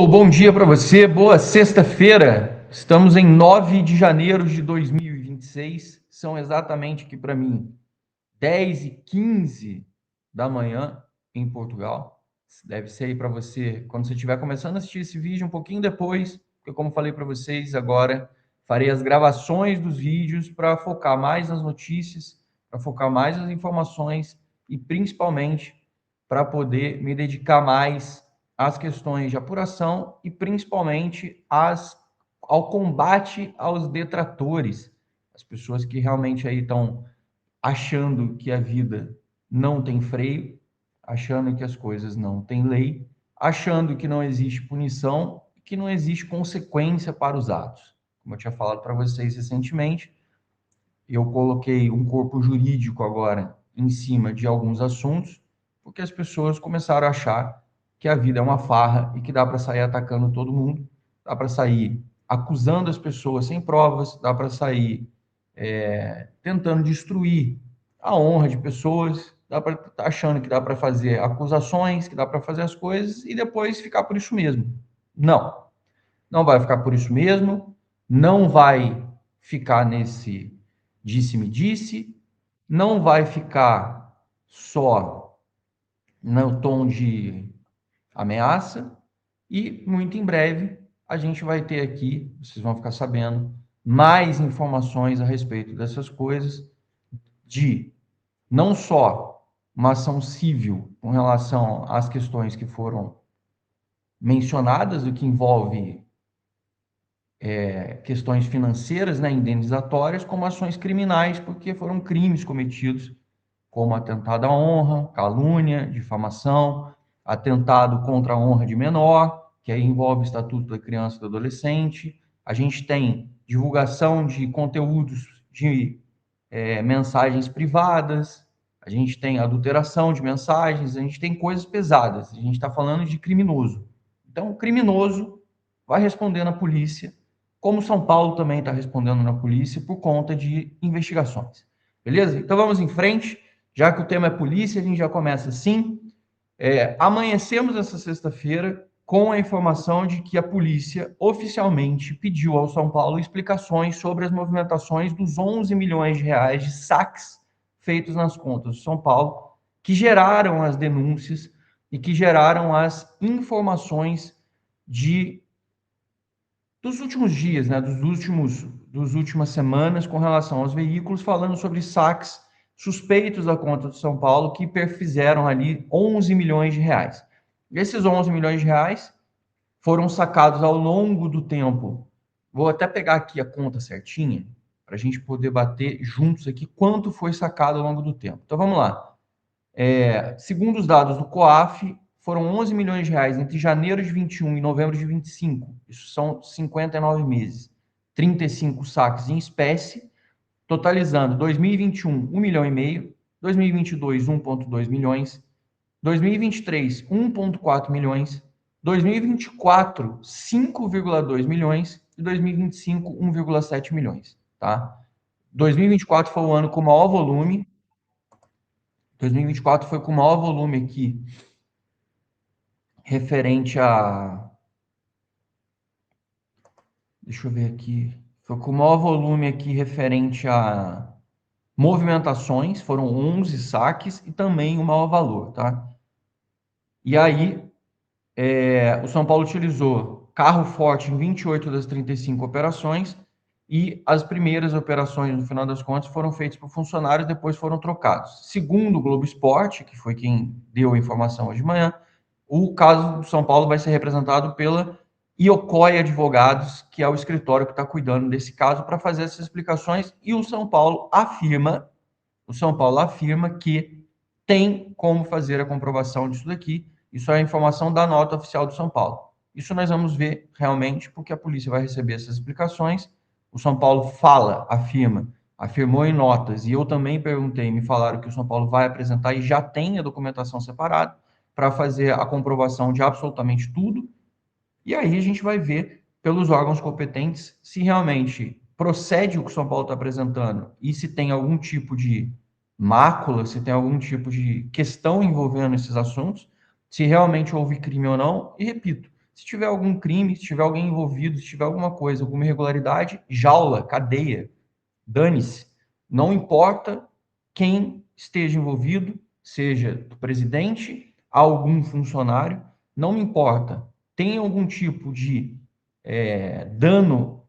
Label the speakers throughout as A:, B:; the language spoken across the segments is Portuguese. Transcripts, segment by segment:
A: Bom dia para você, boa sexta-feira. Estamos em 9 de janeiro de 2026. São exatamente aqui para mim 10h15 da manhã em Portugal. Deve ser aí para você quando você estiver começando a assistir esse vídeo um pouquinho depois, porque como falei para vocês, agora farei as gravações dos vídeos para focar mais nas notícias, para focar mais nas informações e principalmente para poder me dedicar mais às questões de apuração e principalmente ao combate aos detratores, as pessoas que realmente aí estão achando que a vida não tem freio, achando que as coisas não têm lei, achando que não existe punição, que não existe consequência para os atos. Como eu tinha falado para vocês recentemente, eu coloquei um corpo jurídico agora em cima de alguns assuntos, porque as pessoas começaram a achar que a vida é uma farra e que dá para sair atacando todo mundo, dá para sair acusando as pessoas sem provas, dá para sair tentando destruir a honra de pessoas, dá para tá achando que dá para fazer acusações, que dá para fazer as coisas e depois ficar por isso mesmo. Não, não vai ficar por isso mesmo, não vai ficar nesse disse-me-disse, não vai ficar só no tom de ameaça e muito em breve a gente vai ter aqui, vocês vão ficar sabendo, mais informações a respeito dessas coisas, de não só uma ação civil com relação às questões que foram mencionadas, o que envolve questões financeiras, né, indenizatórias, como ações criminais, porque foram crimes cometidos, como atentado à honra, calúnia, difamação, atentado contra a honra de menor, que aí envolve o Estatuto da Criança e do Adolescente. A gente tem divulgação de conteúdos de mensagens privadas, a gente tem adulteração de mensagens, a gente tem coisas pesadas, a gente está falando de criminoso. Então, o criminoso vai responder na polícia, como São Paulo também está respondendo na polícia por conta de investigações. Beleza? Então vamos em frente. Já que o tema é polícia, a gente já começa assim. Amanhecemos essa sexta-feira com a informação de que a polícia oficialmente pediu ao São Paulo explicações sobre as movimentações dos 11 milhões de reais de saques feitos nas contas do São Paulo, que geraram as denúncias e que geraram as informações dos últimos dias, né, dos últimas semanas com relação aos veículos, falando sobre saques suspeitos da conta do São Paulo que perfizeram ali 11 milhões de reais. Esses 11 milhões de reais foram sacados ao longo do tempo. Vou até pegar aqui a conta certinha para a gente poder bater juntos aqui quanto foi sacado ao longo do tempo. Então vamos lá. Segundo os dados do COAF, foram 11 milhões de reais entre janeiro de 21 e novembro de 25. Isso são 59 meses. 35 saques em espécie, totalizando 2021, 1 milhão e meio, 2022, 1,2 milhões, 2023, 1,4 milhões, 2024, 5,2 milhões e 2025, 1,7 milhões, tá? 2024 foi o ano com o maior volume. 2024 foi com o maior volume aqui referente a. Deixa eu ver aqui. Foi com o maior volume aqui referente a movimentações, foram 11 saques e também o maior valor, tá? E aí, o São Paulo utilizou carro forte em 28 das 35 operações e as primeiras operações, no final das contas, foram feitas por funcionários, depois foram trocados. Segundo o Globo Esporte, que foi quem deu a informação hoje de manhã, o caso do São Paulo vai ser representado pela Iocoi Advogados, que é o escritório que está cuidando desse caso, para fazer essas explicações, e o São Paulo afirma que tem como fazer a comprovação disso daqui. Isso é a informação da nota oficial do São Paulo. Isso nós vamos ver realmente, porque a polícia vai receber essas explicações. O São Paulo afirmou em notas, e eu também perguntei, me falaram que o São Paulo vai apresentar e já tem a documentação separada para fazer a comprovação de absolutamente tudo. E aí a gente vai ver pelos órgãos competentes se realmente procede o que o São Paulo está apresentando e se tem algum tipo de mácula, se tem algum tipo de questão envolvendo esses assuntos, se realmente houve crime ou não. E repito, Se tiver algum crime, se tiver alguém envolvido, se tiver alguma coisa, alguma irregularidade, jaula, cadeia, dane-se. Não importa quem esteja envolvido, seja do presidente a algum funcionário, não me importa. Tem algum tipo de dano,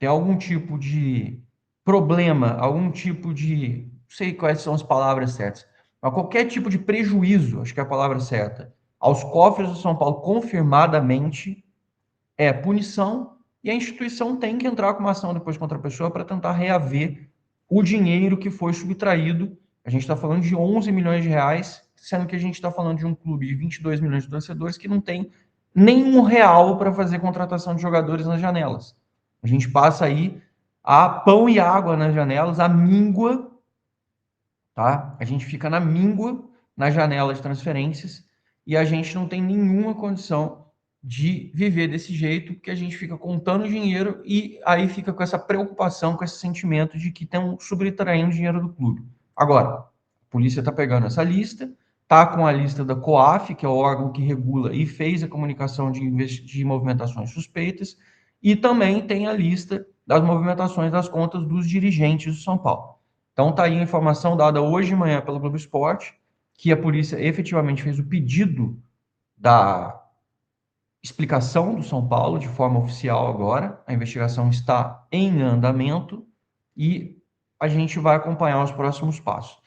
A: tem algum tipo de problema, algum tipo de. Não sei quais são as palavras certas, mas qualquer tipo de prejuízo, acho que é a palavra certa, aos cofres do São Paulo, confirmadamente, é punição, e a instituição tem que entrar com uma ação depois contra a pessoa para tentar reaver o dinheiro que foi subtraído. A gente está falando de 11 milhões de reais, sendo que a gente está falando de um clube de 22 milhões de torcedores que não tem nenhum real para fazer contratação de jogadores nas janelas. A gente passa aí a pão e água nas janelas, a míngua, tá? A gente fica na míngua na janela de transferências e a gente não tem nenhuma condição de viver desse jeito, porque a gente fica contando dinheiro e aí fica com essa preocupação, com esse sentimento de que estão subtraindo dinheiro do clube. Agora, a polícia está pegando essa lista, está com a lista da COAF, que é o órgão que regula e fez a comunicação de movimentações suspeitas, e também tem a lista das movimentações das contas dos dirigentes do São Paulo. Então está aí a informação dada hoje de manhã pelo Globo Esporte, que a polícia efetivamente fez o pedido da explicação do São Paulo de forma oficial agora. A investigação está em andamento e a gente vai acompanhar os próximos passos.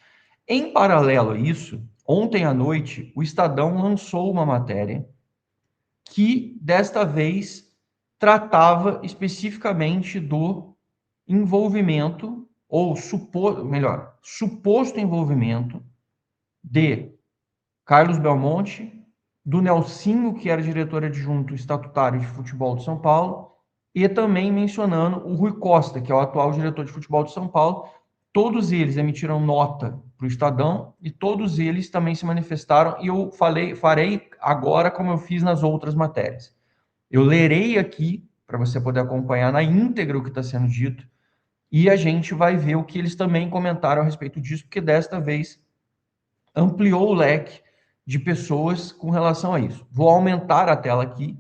A: Em paralelo a isso, ontem à noite, o Estadão lançou uma matéria que, desta vez, tratava especificamente do envolvimento, ou suposto envolvimento de Carlos Belmonte, do Nelsinho, que era diretor adjunto estatutário de futebol de São Paulo, e também mencionando o Rui Costa, que é o atual diretor de futebol de São Paulo. Todos eles emitiram nota para o Estadão e todos eles também se manifestaram. E eu farei agora como eu fiz nas outras matérias. Eu lerei aqui para você poder acompanhar na íntegra o que está sendo dito e a gente vai ver o que eles também comentaram a respeito disso, porque desta vez ampliou o leque de pessoas com relação a isso. Vou aumentar a tela aqui,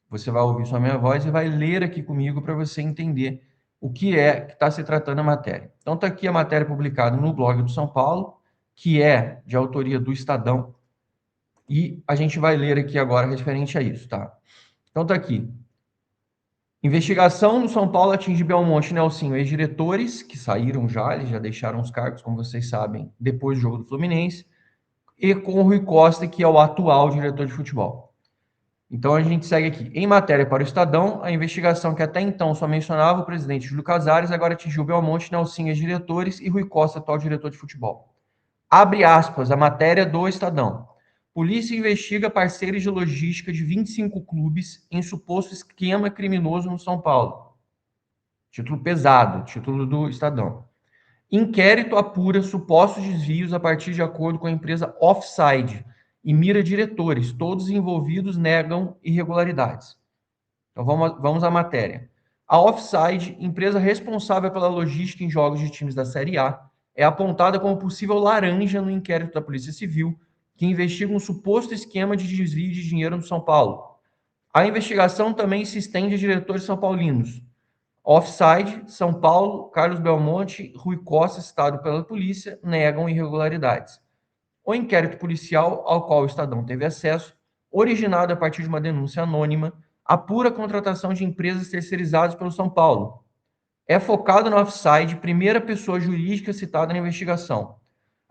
A: você vai ouvir só a minha voz e vai ler aqui comigo para você entender o que é que está se tratando a matéria. Então está aqui a matéria publicada no blog do São Paulo, que é de autoria do Estadão, e a gente vai ler aqui agora referente a isso, tá? Então está aqui. Investigação no São Paulo atinge Belmonte e Nelsinho, ex-diretores, que saíram já, eles já deixaram os cargos, como vocês sabem, depois do jogo do Fluminense, e com o Rui Costa, que é o atual diretor de futebol. Então a gente segue aqui. Em matéria para o Estadão, a investigação que até então só mencionava o presidente Júlio Casares, agora atingiu Belmonte, Nelsinho, ex-diretores, e Rui Costa, atual diretor de futebol. Abre aspas, a matéria do Estadão. Polícia investiga parceiros de logística de 25 clubes em suposto esquema criminoso no São Paulo. Título pesado, título do Estadão. Inquérito apura supostos desvios a partir de acordo com a empresa Offside e mira diretores. Todos envolvidos negam irregularidades. Então vamos à matéria. A Offside, empresa responsável pela logística em jogos de times da Série A, é apontada como possível laranja no inquérito da Polícia Civil, que investiga um suposto esquema de desvio de dinheiro no São Paulo. A investigação também se estende a diretores são paulinos. Offside, São Paulo, Carlos Belmonte, Rui Costa, citado pela polícia, negam irregularidades. O inquérito policial, ao qual o Estadão teve acesso, originado a partir de uma denúncia anônima, apura a contratação de empresas terceirizadas pelo São Paulo. É focado no Offside, primeira pessoa jurídica citada na investigação.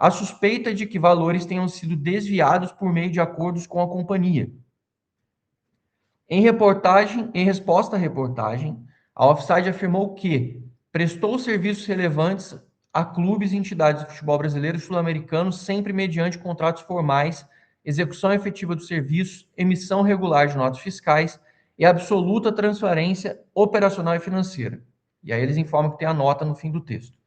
A: A suspeita de que valores tenham sido desviados por meio de acordos com a companhia. Em resposta à reportagem, a Offside afirmou que prestou serviços relevantes a clubes e entidades do futebol brasileiro e sul-americano, sempre mediante contratos formais, execução efetiva do serviço, emissão regular de notas fiscais e absoluta transparência operacional e financeira. E aí eles informam que tem a nota no fim do texto.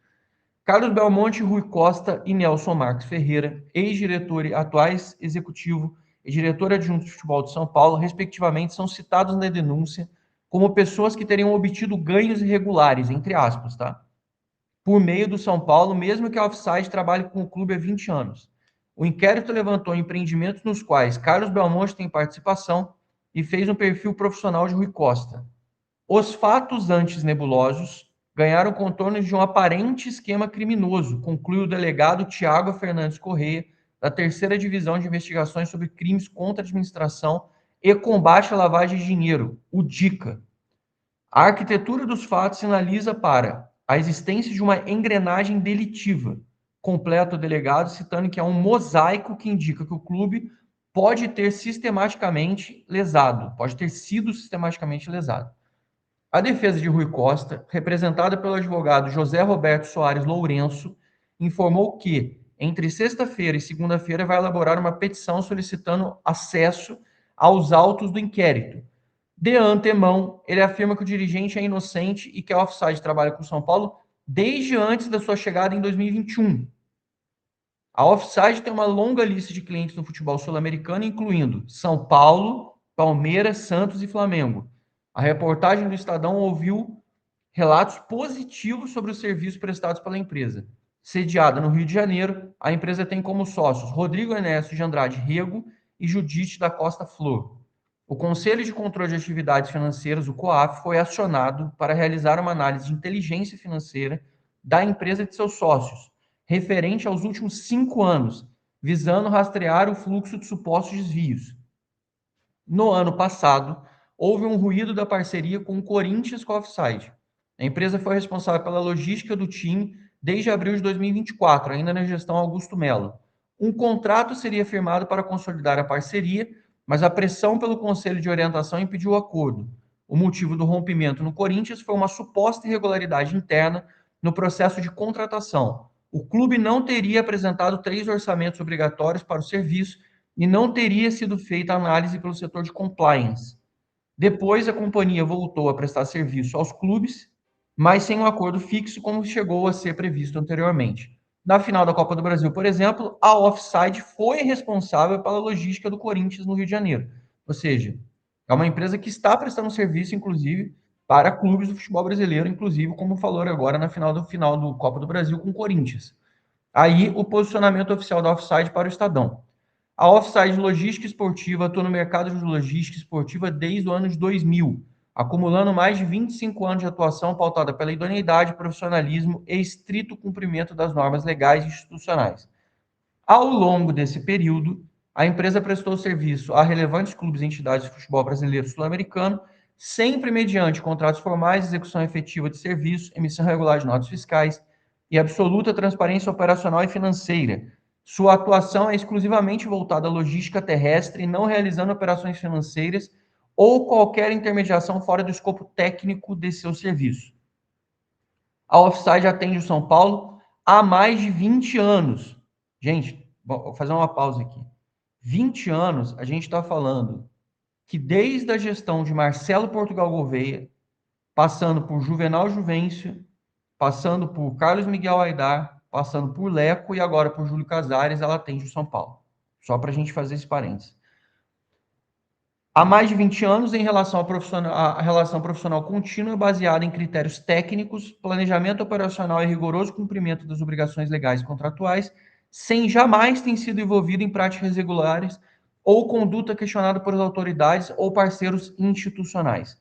A: Carlos Belmonte, Rui Costa e Nelson Marques Ferreira, ex-diretor e atuais executivo e diretor adjunto de futebol de São Paulo, respectivamente, são citados na denúncia como pessoas que teriam obtido ganhos irregulares, entre aspas, tá? Por meio do São Paulo, mesmo que a Offside trabalhe com o clube há 20 anos. O inquérito levantou empreendimentos nos quais Carlos Belmonte tem participação, e fez um perfil profissional de Rui Costa. Os fatos antes nebulosos ganharam contornos de um aparente esquema criminoso, conclui o delegado Tiago Fernandes Correia, da Terceira Divisão de Investigações sobre Crimes contra a Administração e Combate à Lavagem de Dinheiro, o DICA. A arquitetura dos fatos sinaliza para a existência de uma engrenagem delitiva, completa o delegado, citando que é um mosaico que indica que o clube pode ter sistematicamente lesado, pode ter sido sistematicamente lesado. A defesa de Rui Costa, representada pelo advogado José Roberto Soares Lourenço, informou que, entre sexta-feira e segunda-feira, vai elaborar uma petição solicitando acesso aos autos do inquérito. De antemão, ele afirma que o dirigente é inocente e que a Offside trabalha com o São Paulo desde antes da sua chegada em 2021. A Offside tem uma longa lista de clientes no futebol sul-americano, incluindo São Paulo, Palmeiras, Santos e Flamengo. A reportagem do Estadão ouviu relatos positivos sobre os serviços prestados pela empresa. Sediada no Rio de Janeiro, a empresa tem como sócios Rodrigo Ernesto de Andrade Rego e Judite da Costa Flor. O Conselho de Controle de Atividades Financeiras, o COAF, foi acionado para realizar uma análise de inteligência financeira da empresa e de seus sócios, referente aos últimos 5 anos, visando rastrear o fluxo de supostos desvios. No ano passado, houve um ruído da parceria com o Corinthians com a Offside. A empresa foi responsável pela logística do time desde abril de 2024, ainda na gestão Augusto Melo. Um contrato seria firmado para consolidar a parceria, mas a pressão pelo Conselho de Orientação impediu o acordo. O motivo do rompimento no Corinthians foi uma suposta irregularidade interna no processo de contratação. O clube não teria apresentado 3 orçamentos obrigatórios para o serviço e não teria sido feita análise pelo setor de compliance. Depois, a companhia voltou a prestar serviço aos clubes, mas sem um acordo fixo, como chegou a ser previsto anteriormente. Na final da Copa do Brasil, por exemplo, a Offside foi responsável pela logística do Corinthians no Rio de Janeiro. Ou seja, é uma empresa que está prestando serviço, inclusive, para clubes do futebol brasileiro, inclusive, como falou agora na final do Copa do Brasil com o Corinthians. Aí, o posicionamento oficial da Offside para o Estadão. A Offside Logística Esportiva atua no mercado de logística esportiva desde o ano de 2000, acumulando mais de 25 anos de atuação pautada pela idoneidade, profissionalismo e estrito cumprimento das normas legais e institucionais. Ao longo desse período, a empresa prestou serviço a relevantes clubes e entidades de futebol brasileiro e sul-americano, sempre mediante contratos formais, execução efetiva de serviço, emissão regular de notas fiscais e absoluta transparência operacional e financeira. Sua atuação é exclusivamente voltada à logística terrestre, não realizando operações financeiras ou qualquer intermediação fora do escopo técnico de seu serviço. A Offside atende o São Paulo há mais de 20 anos. Gente, vou fazer uma pausa aqui. 20 anos, a gente está falando que desde a gestão de Marcelo Portugal Gouveia, passando por Juvenal Juvencio, passando por Carlos Miguel Aidar, passando por Leco e agora por Júlio Casares, ela atende o São Paulo. Só para a gente fazer esse parênteses. Há mais de 20 anos, em relação à relação profissional contínua, baseada em critérios técnicos, planejamento operacional e rigoroso cumprimento das obrigações legais e contratuais, sem jamais ter sido envolvido em práticas irregulares ou conduta questionada por autoridades ou parceiros institucionais.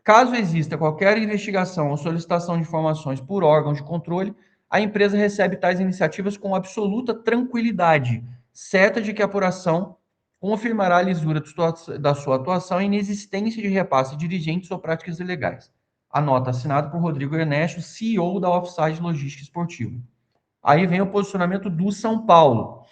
A: Caso exista qualquer investigação ou solicitação de informações por órgãos de controle, a empresa recebe tais iniciativas com absoluta tranquilidade, certa de que a apuração confirmará a lisura da sua atuação e inexistência de repasse de dirigentes ou práticas ilegais. A nota assinada por Rodrigo Ernesto, CEO da Offside Logística Esportiva. Aí vem o posicionamento do São Paulo.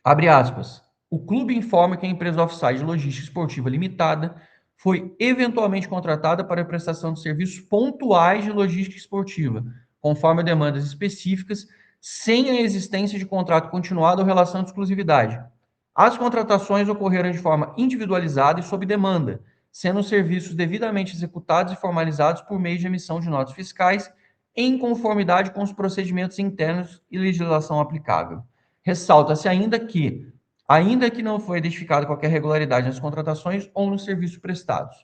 A: Abre aspas. O clube informa que a empresa Offside Logística Esportiva Limitada foi eventualmente contratada para a prestação de serviços pontuais de logística esportiva, conforme demandas específicas, sem a existência de contrato continuado ou relação de exclusividade. As contratações ocorreram de forma individualizada e sob demanda, sendo os serviços devidamente executados e formalizados por meio de emissão de notas fiscais, em conformidade com os procedimentos internos e legislação aplicável. Ressalta-se ainda que não foi identificada qualquer irregularidade nas contratações ou nos serviços prestados.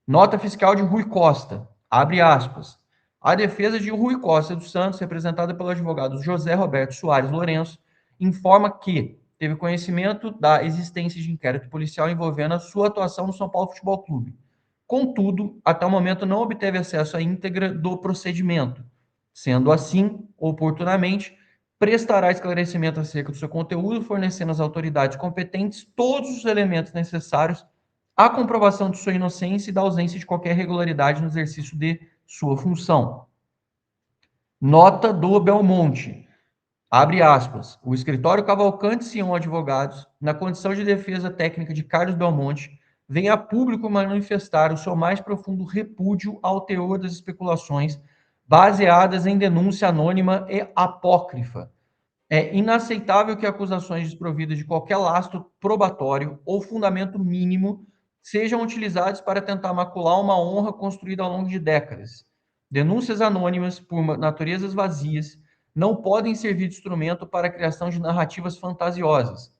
A: Nota fiscal de Rui Costa, abre aspas. A defesa de Rui Costa dos Santos, representada pelo advogado José Roberto Soares Lourenço, informa que, teve conhecimento da existência de inquérito policial envolvendo a sua atuação no São Paulo Futebol Clube. Contudo, até o momento não obteve acesso à íntegra do procedimento. Sendo assim, oportunamente, prestará esclarecimento acerca do seu conteúdo, fornecendo às autoridades competentes todos os elementos necessários à comprovação de sua inocência e da ausência de qualquer irregularidade no exercício de sua função. Nota do Belmonte. Abre aspas. O escritório Cavalcante Sion Advogados, na condição de defesa técnica de Carlos Belmonte, vem a público manifestar o seu mais profundo repúdio ao teor das especulações baseadas em denúncia anônima e apócrifa. É inaceitável que acusações desprovidas de qualquer lastro probatório ou fundamento mínimo sejam utilizadas para tentar macular uma honra construída ao longo de décadas. Denúncias anônimas, por naturezas vazias, não podem servir de instrumento para a criação de narrativas fantasiosas.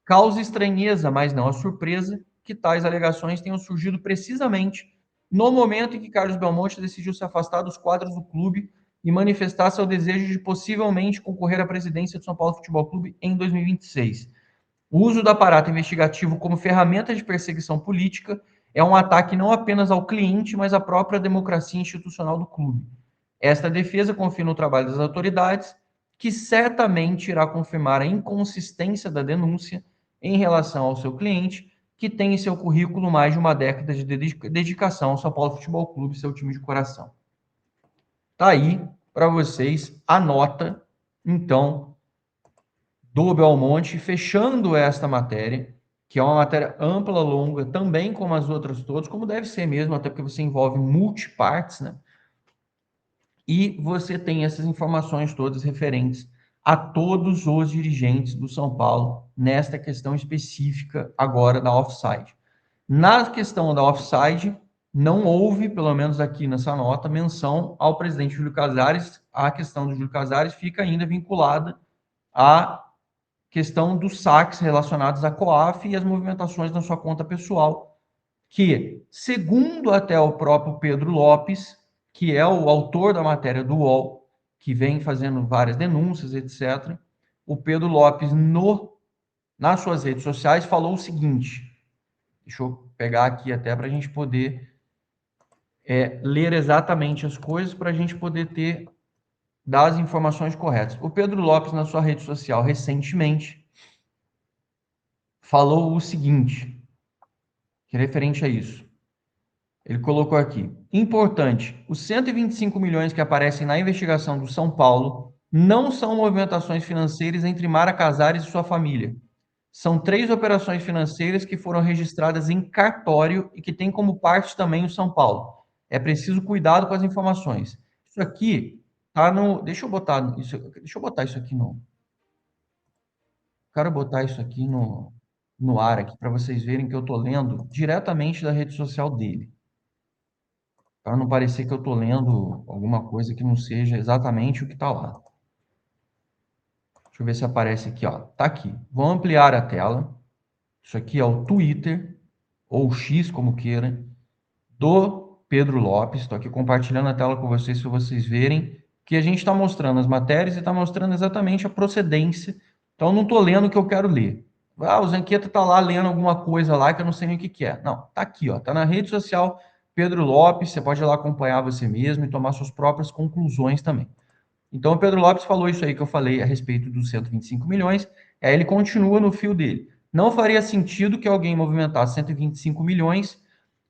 A: Causa estranheza, mas não a surpresa, que tais alegações tenham surgido precisamente no momento em que Carlos Belmonte decidiu se afastar dos quadros do clube e manifestar seu desejo de possivelmente concorrer à presidência do São Paulo Futebol Clube em 2026. O uso do aparato investigativo como ferramenta de perseguição política é um ataque não apenas ao cliente, mas à própria democracia institucional do clube. Esta defesa confia no trabalho das autoridades, que certamente irá confirmar a inconsistência da denúncia em relação ao seu cliente, que tem em seu currículo mais de uma década de dedicação ao São Paulo Futebol Clube, seu time de coração. Tá aí para vocês a nota, então, do Belmonte, fechando esta matéria, que é uma matéria ampla, longa, também como as outras todas, como deve ser mesmo, até porque você envolve multipartes, né? E você tem essas informações todas referentes a todos os dirigentes do São Paulo nesta questão específica agora da offside. Na questão da offside, não houve, pelo menos aqui nessa nota, menção ao presidente Júlio Casares. A questão do Júlio Casares fica ainda vinculada à questão dos saques relacionados à COAF e as movimentações na sua conta pessoal, que, segundo até o próprio Pedro Lopes, que é o autor da matéria do UOL, que vem fazendo várias denúncias, etc., o Pedro Lopes, nas suas redes sociais, falou o seguinte, deixa eu pegar aqui até para a gente poder ler exatamente as coisas, para a gente poder ter das informações corretas. O Pedro Lopes, na sua rede social, recentemente, falou o seguinte, que é referente a isso. Ele colocou aqui, importante, os 125 milhões que aparecem na investigação do São Paulo não são movimentações financeiras entre Mara Casares e sua família. São 3 operações financeiras que foram registradas em cartório e que têm como parte também o São Paulo. É preciso cuidado com as informações. Isso aqui tá no... Deixa eu botar isso aqui no... Quero botar isso aqui no ar aqui para vocês verem que eu estou lendo diretamente da rede social dele. Para não parecer que eu estou lendo alguma coisa que não seja exatamente o que está lá. Deixa eu ver se aparece aqui, ó. Tá aqui. Vou ampliar a tela. Isso aqui é o Twitter, ou X, como queira, do Pedro Lopes. Estou aqui compartilhando a tela com vocês, para vocês verem que a gente está mostrando as matérias e está mostrando exatamente a procedência. Então, não estou lendo o que eu quero ler. Ah, o Zanqueta está lá lendo alguma coisa lá que eu não sei nem o que é. Não, está aqui, ó. Está na rede social Pedro Lopes. Você pode ir lá acompanhar você mesmo e tomar suas próprias conclusões também. Então, o Pedro Lopes falou isso aí que eu falei a respeito dos 125 milhões. Aí ele continua no fio dele. Não faria sentido que alguém movimentasse 125 milhões,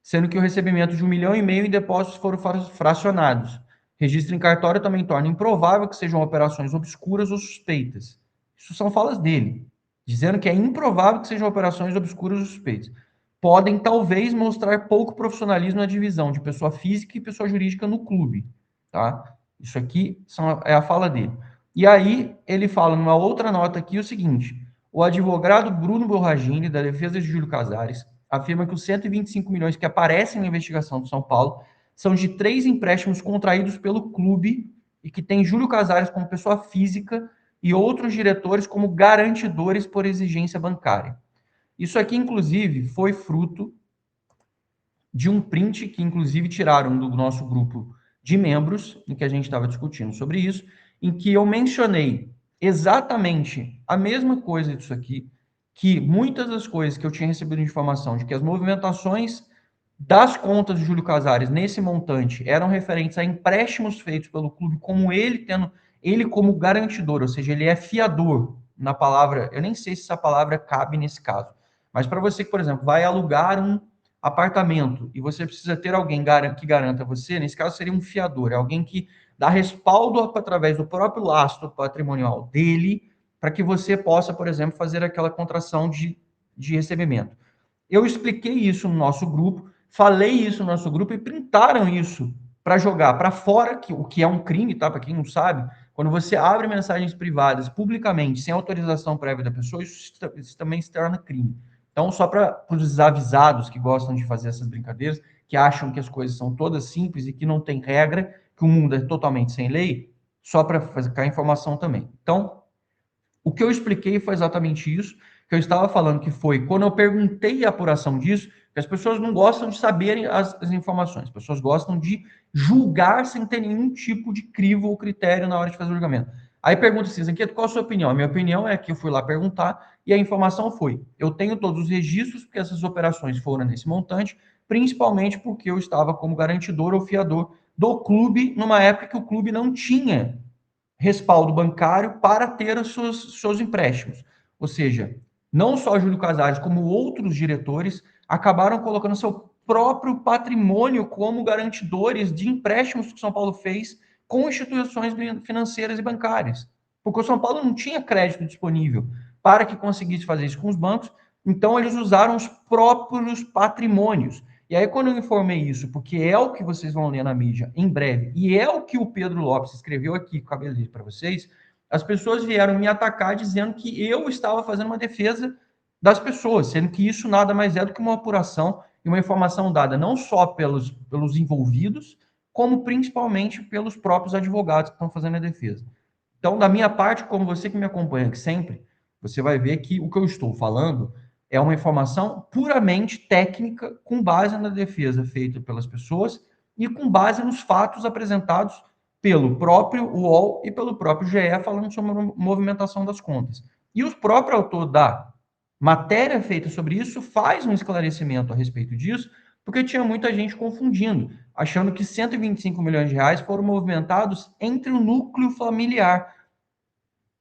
A: sendo que o recebimento de 1,5 milhão em depósitos foram fracionados. Registro em cartório também torna improvável que sejam operações obscuras ou suspeitas. Isso são falas dele, dizendo que é improvável que sejam operações obscuras ou suspeitas. Podem, talvez, mostrar pouco profissionalismo na divisão de pessoa física e pessoa jurídica no clube. Tá? Isso aqui é a fala dele. E aí, ele fala numa outra nota aqui o seguinte: o advogado Bruno Borragini, da defesa de Júlio Casares, afirma que os 125 milhões que aparecem na investigação do São Paulo são de 3 empréstimos contraídos pelo clube e que tem Júlio Casares como pessoa física e outros diretores como garantidores por exigência bancária. Isso aqui, inclusive, foi fruto de um print que, inclusive, tiraram do nosso grupo de membros, em que a gente estava discutindo sobre isso, em que eu mencionei exatamente a mesma coisa disso aqui, que muitas das coisas que eu tinha recebido de informação de que as movimentações das contas de Júlio Casares nesse montante eram referentes a empréstimos feitos pelo clube, como ele tendo ele como garantidor, ou seja, ele é fiador na palavra, eu nem sei se essa palavra cabe nesse caso, mas para você que, por exemplo, vai alugar um apartamento e você precisa ter alguém que garanta você, nesse caso seria um fiador, é alguém que dá respaldo através do próprio lastro patrimonial dele, para que você possa, por exemplo, fazer aquela contração de recebimento. Eu expliquei isso no nosso grupo, falei isso no nosso grupo e printaram isso para jogar para fora, o que é um crime, tá? Para quem não sabe, quando você abre mensagens privadas publicamente, sem autorização prévia da pessoa, isso também se torna crime. Então, só para os desavisados que gostam de fazer essas brincadeiras, que acham que as coisas são todas simples e que não tem regra, que o mundo é totalmente sem lei, só para ficar a informação também. Então, o que eu expliquei foi exatamente isso, que eu estava falando que foi quando eu perguntei a apuração disso, que as pessoas não gostam de saberem as informações, as pessoas gostam de julgar sem ter nenhum tipo de crivo ou critério na hora de fazer o julgamento. Aí pergunta assim, Zanqueto, qual a sua opinião? A minha opinião é que eu fui lá perguntar e a informação foi, eu tenho todos os registros, porque essas operações foram nesse montante, principalmente porque eu estava como garantidor ou fiador do clube, numa época que o clube não tinha respaldo bancário para ter os seus empréstimos. Ou seja, não só Júlio Casares, como outros diretores acabaram colocando seu próprio patrimônio como garantidores de empréstimos que o São Paulo fez com instituições financeiras e bancárias. Porque o São Paulo não tinha crédito disponível para que conseguisse fazer isso com os bancos, então eles usaram os próprios patrimônios. E aí, quando eu informei isso, porque é o que vocês vão ler na mídia em breve, e é o que o Pedro Lopes escreveu aqui com a beleza para vocês, as pessoas vieram me atacar dizendo que eu estava fazendo uma defesa das pessoas, sendo que isso nada mais é do que uma apuração e uma informação dada não só pelos envolvidos, como principalmente pelos próprios advogados que estão fazendo a defesa. Então, da minha parte, como você que me acompanha aqui sempre, você vai ver que o que eu estou falando é uma informação puramente técnica, com base na defesa feita pelas pessoas e com base nos fatos apresentados pelo próprio UOL e pelo próprio GE, falando sobre a movimentação das contas. E o próprio autor da matéria feita sobre isso faz um esclarecimento a respeito disso, porque tinha muita gente confundindo, achando que 125 milhões de reais foram movimentados entre o núcleo familiar,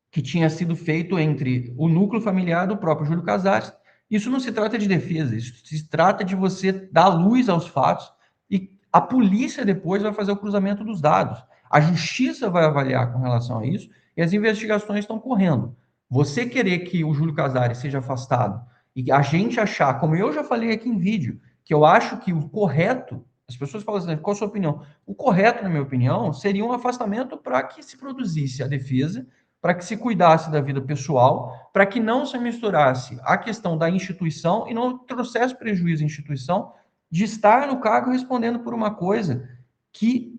A: que tinha sido feito entre o núcleo familiar do próprio Júlio Casares. Isso não se trata de defesa, isso se trata de você dar luz aos fatos e a polícia depois vai fazer o cruzamento dos dados. A justiça vai avaliar com relação a isso e as investigações estão correndo. Você querer que o Júlio Casares seja afastado e a gente achar, como eu já falei aqui em vídeo, que eu acho que o correto, as pessoas falam assim, qual a sua opinião? O correto, na minha opinião, seria um afastamento para que se produzisse a defesa, para que se cuidasse da vida pessoal, para que não se misturasse a questão da instituição e não trouxesse prejuízo à instituição de estar no cargo respondendo por uma coisa que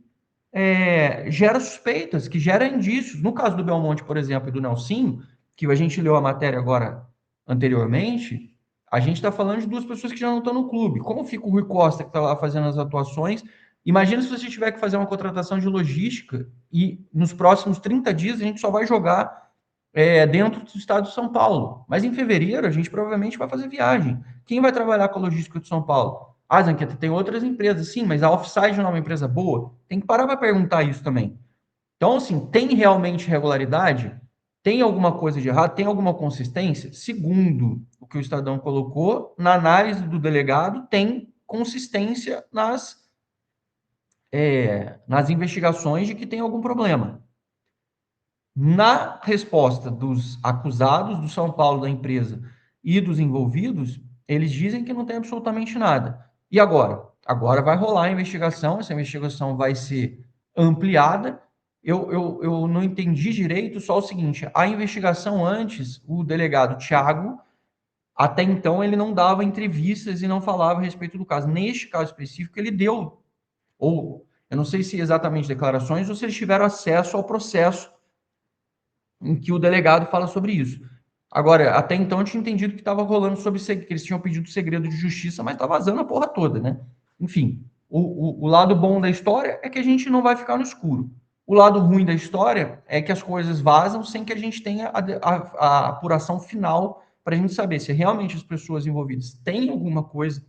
A: gera suspeitas, que gera indícios. No caso do Belmonte, por exemplo, e do Nelsinho, que a gente leu a matéria agora anteriormente, a gente está falando de duas pessoas que já não estão no clube. Como fica o Rui Costa, que está lá fazendo as atuações? Imagina se você tiver que fazer uma contratação de logística e nos próximos 30 dias a gente só vai jogar dentro do estado de São Paulo. Mas em fevereiro a gente provavelmente vai fazer viagem. Quem vai trabalhar com a logística de São Paulo? Ah, Zanqueta, tem outras empresas, sim, mas a Offside não é uma empresa boa? Tem que parar para perguntar isso também. Então, assim, tem realmente regularidade? Tem alguma coisa de errado? Tem alguma consistência? Segundo o que o Estadão colocou, na análise do delegado, tem consistência nas investigações de que tem algum problema. Na resposta dos acusados do São Paulo, da empresa e dos envolvidos, eles dizem que não tem absolutamente nada. E agora? Agora vai rolar a investigação, essa investigação vai ser ampliada. Eu não entendi direito, só o seguinte: a investigação antes, o delegado Tiago, até então, ele não dava entrevistas e não falava a respeito do caso. Neste caso específico, ele deu, ou eu não sei se exatamente declarações ou se eles tiveram acesso ao processo em que o delegado fala sobre isso. Agora, até então eu tinha entendido que estava rolando sobre que eles tinham pedido segredo de justiça, mas está vazando a porra toda, né? Enfim, o lado bom da história é que a gente não vai ficar no escuro. O lado ruim da história é que as coisas vazam sem que a gente tenha a apuração final para a gente saber se realmente as pessoas envolvidas têm alguma coisa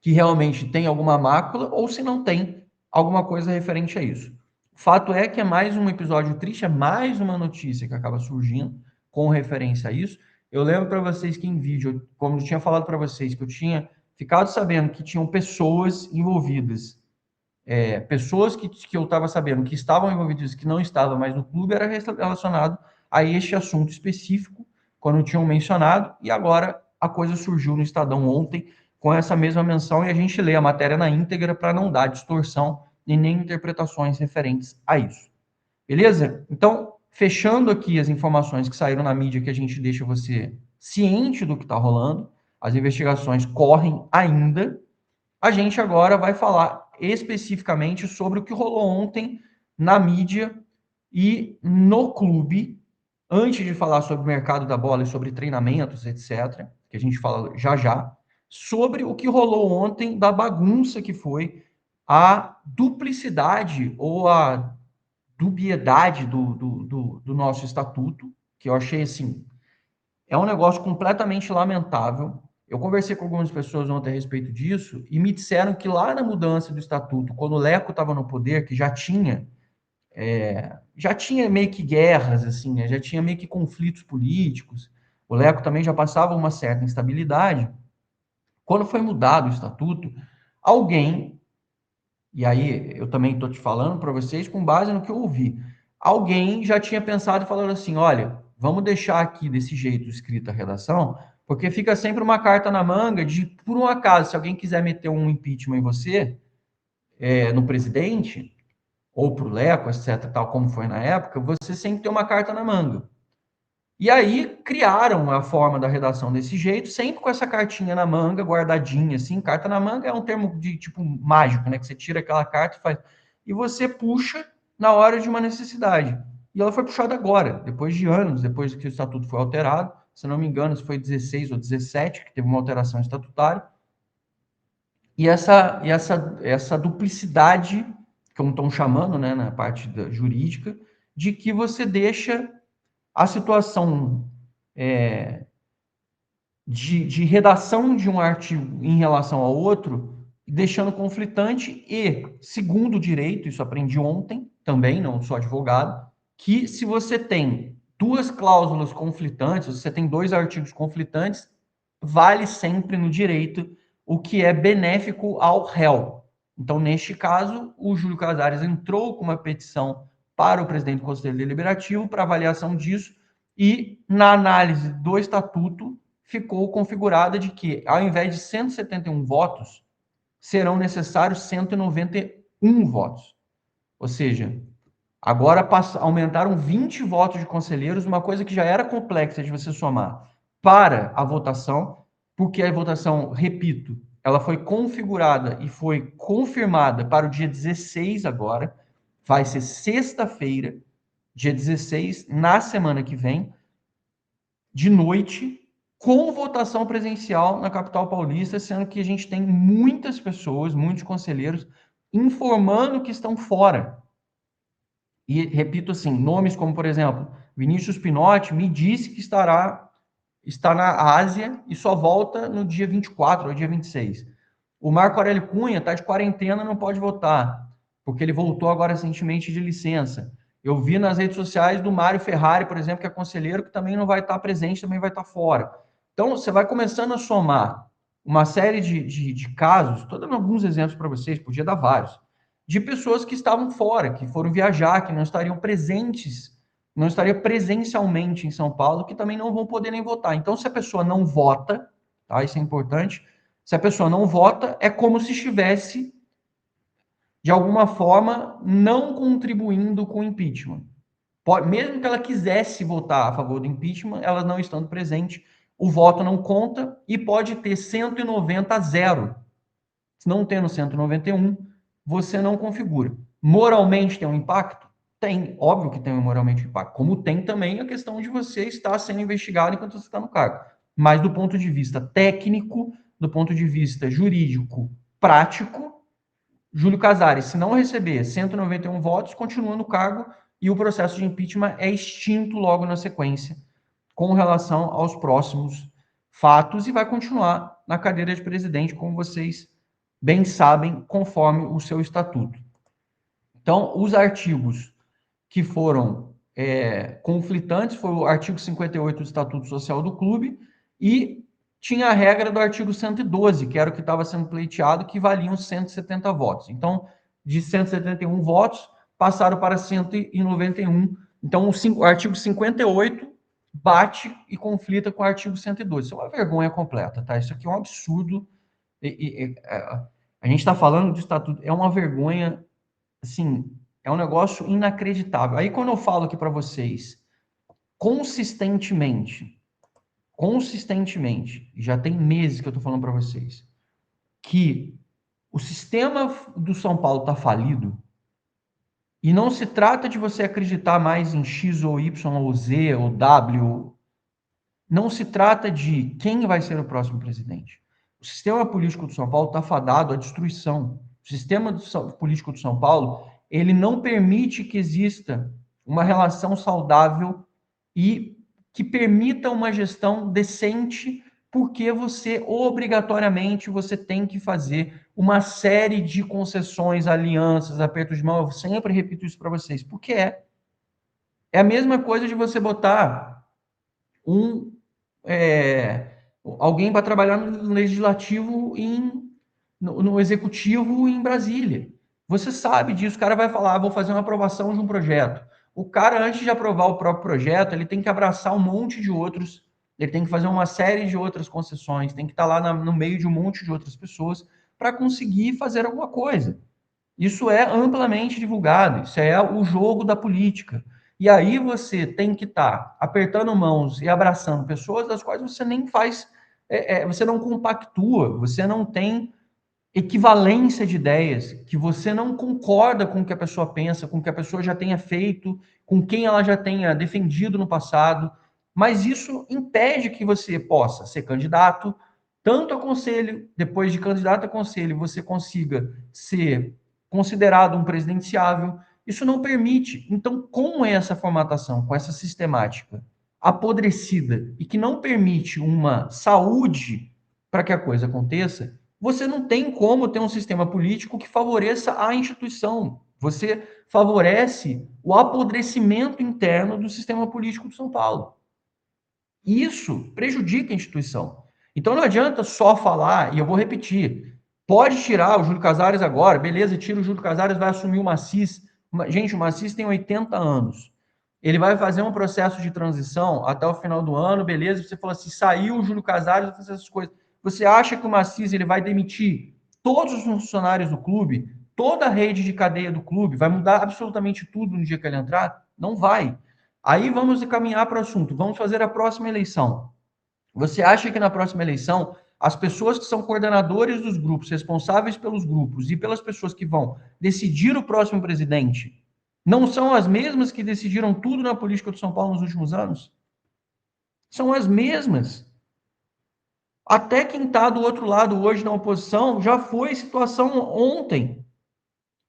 A: que realmente tem alguma mácula ou se não tem alguma coisa referente a isso. O fato é que é mais um episódio triste, é mais uma notícia que acaba surgindo com referência a isso. Eu lembro para vocês que em vídeo, como eu tinha falado para vocês, que eu tinha ficado sabendo que tinham pessoas envolvidas, pessoas que eu estava sabendo que estavam envolvidas, que não estavam mais no clube, era relacionado a este assunto específico, quando tinham mencionado, e agora a coisa surgiu no Estadão ontem, com essa mesma menção, e a gente lê a matéria na íntegra para não dar distorção e nem interpretações referentes a isso. Beleza? Então, fechando aqui as informações que saíram na mídia, que a gente deixa você ciente do que está rolando, as investigações correm ainda, a gente agora vai falar especificamente sobre o que rolou ontem na mídia e no clube, antes de falar sobre o mercado da bola e sobre treinamentos, etc., que a gente fala já já, sobre o que rolou ontem da bagunça que foi a duplicidade ou a dubiedade do nosso estatuto, que eu achei assim, é um negócio completamente lamentável. Eu conversei com algumas pessoas ontem a respeito disso e me disseram que lá na mudança do estatuto, quando o Leco estava no poder, que já tinha meio que guerras, assim, né? Já tinha meio que conflitos políticos. O Leco também já passava uma certa instabilidade. Quando foi mudado o estatuto, alguém, e aí eu também estou te falando para vocês com base no que eu ouvi, alguém já tinha pensado e falado assim, olha, vamos deixar aqui desse jeito escrita a redação, porque fica sempre uma carta na manga de, por um acaso, se alguém quiser meter um impeachment em você, no presidente, ou para o Leco, etc., tal como foi na época, você sempre tem uma carta na manga. E aí criaram a forma da redação desse jeito, sempre com essa cartinha na manga, guardadinha, assim. Carta na manga é um termo de tipo mágico, né? Que você tira aquela carta e faz. E você puxa na hora de uma necessidade. E ela foi puxada agora, depois de anos, depois que o estatuto foi alterado. Se não me engano, se foi 16 ou 17, que teve uma alteração estatutária. E essa duplicidade, como estão chamando, né, na parte jurídica, de que você deixa a situação de redação de um artigo em relação ao outro, deixando conflitante e, segundo o direito, isso aprendi ontem também, não sou advogado, que se você tem duas cláusulas conflitantes, você tem dois artigos conflitantes, vale sempre no direito o que é benéfico ao réu. Então, neste caso, o Júlio Casares entrou com uma petição para o presidente do Conselho Deliberativo para avaliação disso e, na análise do estatuto, ficou configurada de que, ao invés de 171 votos, serão necessários 191 votos. Ou seja, agora aumentaram 20 votos de conselheiros, uma coisa que já era complexa de você somar para a votação, porque a votação, repito, ela foi configurada e foi confirmada para o dia 16 agora, vai ser sexta-feira, dia 16, na semana que vem, de noite, com votação presencial na capital paulista, sendo que a gente tem muitas pessoas, muitos conselheiros, informando que estão fora. E repito assim, nomes como, por exemplo, Vinícius Pinotti me disse que está na Ásia e só volta no dia 24 ou dia 26. O Marco Aurélio Cunha está de quarentena, não pode votar, porque ele voltou agora recentemente de licença. Eu vi nas redes sociais do Mário Ferrari, por exemplo, que é conselheiro, que também não vai estar presente, também vai estar fora. Então, você vai começando a somar uma série de casos, estou dando alguns exemplos para vocês, podia dar vários, de pessoas que estavam fora, que foram viajar, que não estariam presentes, não estaria presencialmente em São Paulo, que também não vão poder nem votar. Então, se a pessoa não vota, tá? Isso é importante. Se a pessoa não vota, é como se estivesse, de alguma forma, não contribuindo com o impeachment. Mesmo que ela quisesse votar a favor do impeachment, ela não estando presente, o voto não conta e pode ter 190 a 0. Se não tendo 191, você não configura. Moralmente tem um impacto? Tem, óbvio que tem moralmente um impacto. Como tem também a questão de você estar sendo investigado enquanto você está no cargo. Mas do ponto de vista técnico, do ponto de vista jurídico, prático, Júlio Casares, se não receber 191 votos, continua no cargo e o processo de impeachment é extinto logo na sequência, com relação aos próximos fatos e vai continuar na cadeira de presidente, como vocês bem sabem, conforme o seu estatuto. Então, os artigos que foram conflitantes foi o artigo 58 do Estatuto Social do Clube e tinha a regra do artigo 112, que era o que estava sendo pleiteado, que valiam 170 votos. Então, de 171 votos, passaram para 191. Então, o artigo 58 bate e conflita com o artigo 112. Isso é uma vergonha completa, tá? Isso aqui é um absurdo. A gente está falando de estatuto, é uma vergonha, assim, é um negócio inacreditável. Aí, quando eu falo aqui para vocês, consistentemente, já tem meses que eu estou falando para vocês, que o sistema do São Paulo está falido, e não se trata de você acreditar mais em X ou Y ou Z ou W, não se trata de quem vai ser o próximo presidente. O sistema político do São Paulo está fadado à destruição. O sistema político do São Paulo, ele não permite que exista uma relação saudável e que permita uma gestão decente, porque você, obrigatoriamente, você tem que fazer uma série de concessões, alianças, apertos de mão. Eu sempre repito isso para vocês, porque é a mesma coisa de você botar um alguém para trabalhar no legislativo no executivo em Brasília. Você sabe disso, o cara vai falar, vou fazer uma aprovação de um projeto. O cara, antes de aprovar o próprio projeto, ele tem que abraçar um monte de outros, ele tem que fazer uma série de outras concessões, tem que estar lá no meio de um monte de outras pessoas para conseguir fazer alguma coisa. Isso é amplamente divulgado, isso é o jogo da política. E aí você tem que estar apertando mãos e abraçando pessoas das quais você nem faz, você não compactua, você não tem equivalência de ideias, que você não concorda com o que a pessoa pensa, com o que a pessoa já tenha feito, com quem ela já tenha defendido no passado, mas isso impede que você possa ser candidato, tanto a conselho, depois de candidato a conselho, você consiga ser considerado um presidenciável. Isso não permite. Então, com essa formatação, com essa sistemática apodrecida e que não permite uma saúde para que a coisa aconteça, você não tem como ter um sistema político que favoreça a instituição. Você favorece o apodrecimento interno do sistema político de São Paulo. Isso prejudica a instituição. Então não adianta só falar, e eu vou repetir, pode tirar o Júlio Casares agora, beleza, tira o Júlio Casares, vai assumir o Macis. Gente, o Macis tem 80 anos. Ele vai fazer um processo de transição até o final do ano, beleza, você fala assim, saiu o Júlio Casares, vai fazer essas coisas. Você acha que o Macis ele vai demitir todos os funcionários do clube, toda a rede de cadeia do clube, vai mudar absolutamente tudo no dia que ele entrar? Não vai. Aí vamos caminhar para o assunto. Vamos fazer a próxima eleição. Você acha que na próxima eleição as pessoas que são coordenadores dos grupos, responsáveis pelos grupos e pelas pessoas que vão decidir o próximo presidente, não são as mesmas que decidiram tudo na política de São Paulo nos últimos anos? São as mesmas. Até quem está do outro lado hoje na oposição já foi situação ontem.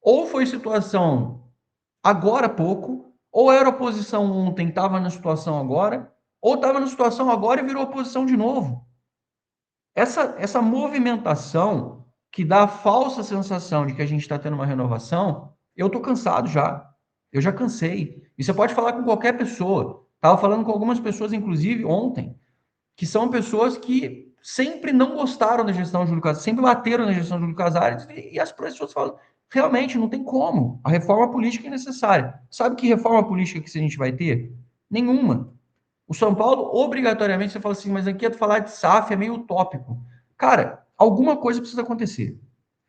A: Ou foi situação agora há pouco, ou era oposição ontem, estava na situação agora, ou estava na situação agora e virou oposição de novo. Essa movimentação que dá a falsa sensação de que a gente está tendo uma renovação, eu estou cansado já. Eu já cansei. E você pode falar com qualquer pessoa. Estava falando com algumas pessoas, inclusive, ontem, que são pessoas que sempre não gostaram da gestão de Júlio Casares, sempre bateram na gestão de Júlio Casares, e as pessoas falam, realmente, não tem como. A reforma política é necessária. Sabe que reforma política que a gente vai ter? Nenhuma. O São Paulo, obrigatoriamente, você fala assim, mas aqui falar de SAF é meio utópico. Cara, alguma coisa precisa acontecer.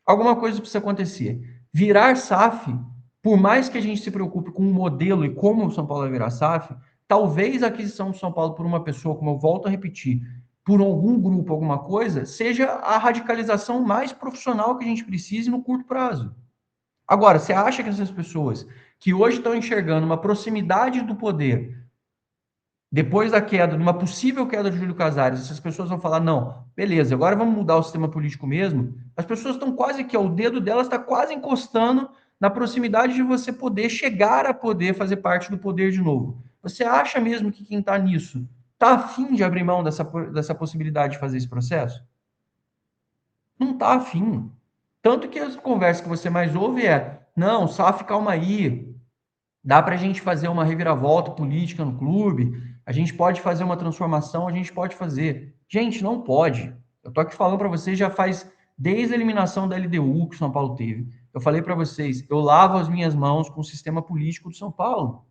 A: Alguma coisa precisa acontecer. Virar SAF, por mais que a gente se preocupe com o modelo e como o São Paulo vai virar SAF, talvez a aquisição do São Paulo por uma pessoa, como eu volto a repetir, por algum grupo, alguma coisa, seja a radicalização mais profissional que a gente precise no curto prazo. Agora, você acha que essas pessoas que hoje estão enxergando uma proximidade do poder depois da queda, de uma possível queda de Júlio Casares, essas pessoas vão falar, não, beleza, agora vamos mudar o sistema político mesmo. As pessoas estão quase que, o dedo delas está quase encostando na proximidade de você poder chegar a poder fazer parte do poder de novo. Você acha mesmo que quem está nisso Está afim de abrir mão dessa possibilidade de fazer esse processo? Não está afim. Tanto que as conversas que você mais ouve é: não, SAF, calma aí, dá para a gente fazer uma reviravolta política no clube, a gente pode fazer uma transformação, a gente pode fazer. Gente, não pode. Eu estou aqui falando para vocês já faz desde a eliminação da LDU que o São Paulo teve. Eu falei para vocês, eu lavo as minhas mãos com o sistema político do São Paulo.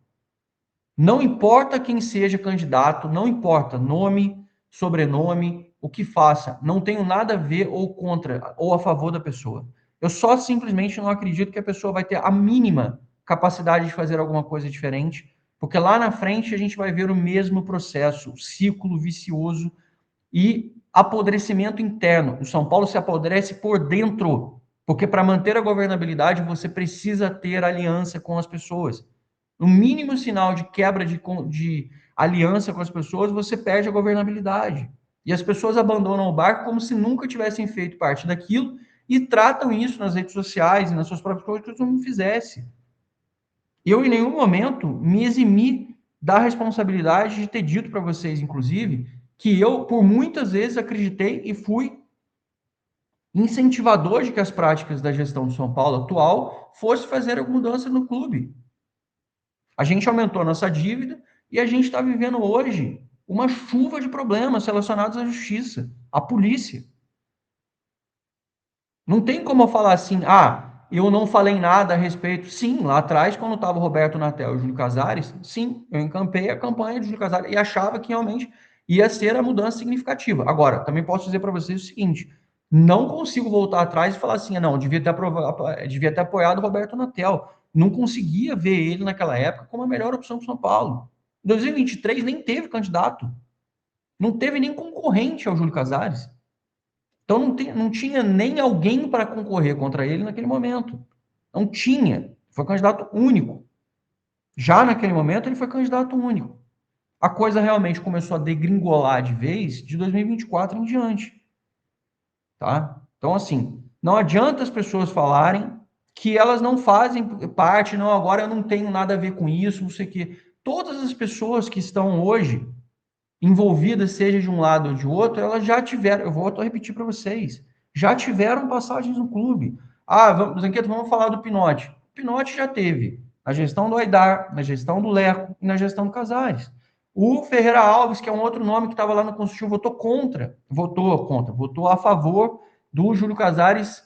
A: Não importa quem seja candidato, não importa nome, sobrenome, o que faça, não tenho nada a ver ou contra ou a favor da pessoa. Eu só simplesmente não acredito que a pessoa vai ter a mínima capacidade de fazer alguma coisa diferente, porque lá na frente a gente vai ver o mesmo processo, o ciclo vicioso e apodrecimento interno. O São Paulo se apodrece por dentro, porque para manter a governabilidade você precisa ter aliança com as pessoas. No mínimo sinal de quebra de aliança com as pessoas, você perde a governabilidade. E as pessoas abandonam o barco como se nunca tivessem feito parte daquilo e tratam isso nas redes sociais e nas suas próprias coisas como se não fizesse. Eu, em nenhum momento, me eximi da responsabilidade de ter dito para vocês, inclusive, que eu, por muitas vezes, acreditei e fui incentivador de que as práticas da gestão de São Paulo atual fosse fazer alguma mudança no clube. A gente aumentou a nossa dívida e a gente está vivendo hoje uma chuva de problemas relacionados à justiça, à polícia. Não tem como eu falar assim, eu não falei nada a respeito. Sim, lá atrás, quando estava o Roberto Natel e o Júlio Casares, sim, eu encampei a campanha de Júlio Casares e achava que realmente ia ser a mudança significativa. Agora, também posso dizer para vocês o seguinte, não consigo voltar atrás e falar assim, não, devia ter apoiado o Roberto Natel. Não conseguia ver ele naquela época como a melhor opção para São Paulo. Em 2023 nem teve candidato. Não teve nem concorrente ao Júlio Casares. Então não tinha nem alguém para concorrer contra ele naquele momento. Não tinha. Foi candidato único. Já naquele momento ele foi candidato único. A coisa realmente começou a degringolar de vez de 2024 em diante. Tá? Então, assim, não adianta as pessoas falarem que elas não fazem parte, não, agora eu não tenho nada a ver com isso, não sei o quê. Todas as pessoas que estão hoje envolvidas, seja de um lado ou de outro, elas já tiveram, eu vou repetir para vocês, já tiveram passagens no clube. Zanqueto, vamos falar do Pinotti. O Pinotti já teve na gestão do Aidar, na gestão do Leco e na gestão do Casares. O Ferreira Alves, que é um outro nome que estava lá no Consultivo, votou a favor do Júlio Casares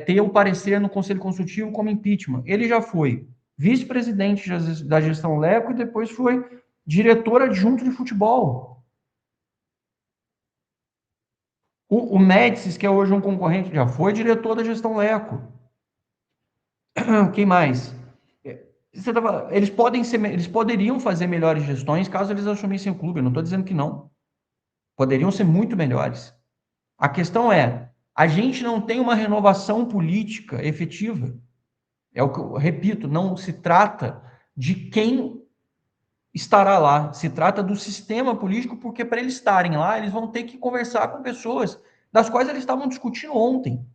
A: ter o parecer no Conselho Consultivo como impeachment. Ele já foi vice-presidente da gestão Leco e depois foi diretor adjunto de futebol. O Médicis, que é hoje um concorrente, já foi diretor da gestão Leco. Quem mais? Eles poderiam fazer melhores gestões caso eles assumissem o clube. Eu não estou dizendo que não. Poderiam ser muito melhores. A questão é, a gente não tem uma renovação política efetiva. É o que eu repito, não se trata de quem estará lá. Se trata do sistema político, porque para eles estarem lá, eles vão ter que conversar com pessoas das quais eles estavam discutindo ontem.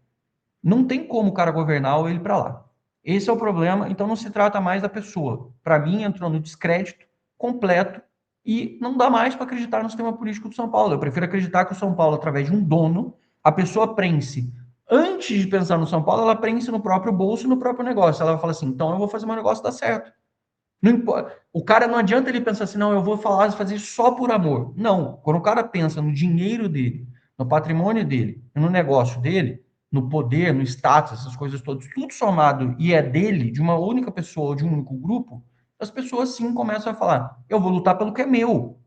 A: Não tem como o cara governar ou ele para lá. Esse é o problema, então não se trata mais da pessoa. Para mim, entrou no descrédito completo e não dá mais para acreditar no sistema político do São Paulo. Eu prefiro acreditar que o São Paulo, através de um dono, a pessoa prense. Antes de pensar no São Paulo, ela prense no próprio bolso e no próprio negócio. Ela vai falar assim: então eu vou fazer meu negócio dar certo. Não importa. O cara não adianta ele pensar assim, não, eu vou fazer só por amor. Não. Quando o cara pensa no dinheiro dele, no patrimônio dele, no negócio dele, no poder, no status, essas coisas todas, tudo somado e é dele, de uma única pessoa ou de um único grupo, as pessoas sim começam a falar: eu vou lutar pelo que é meu.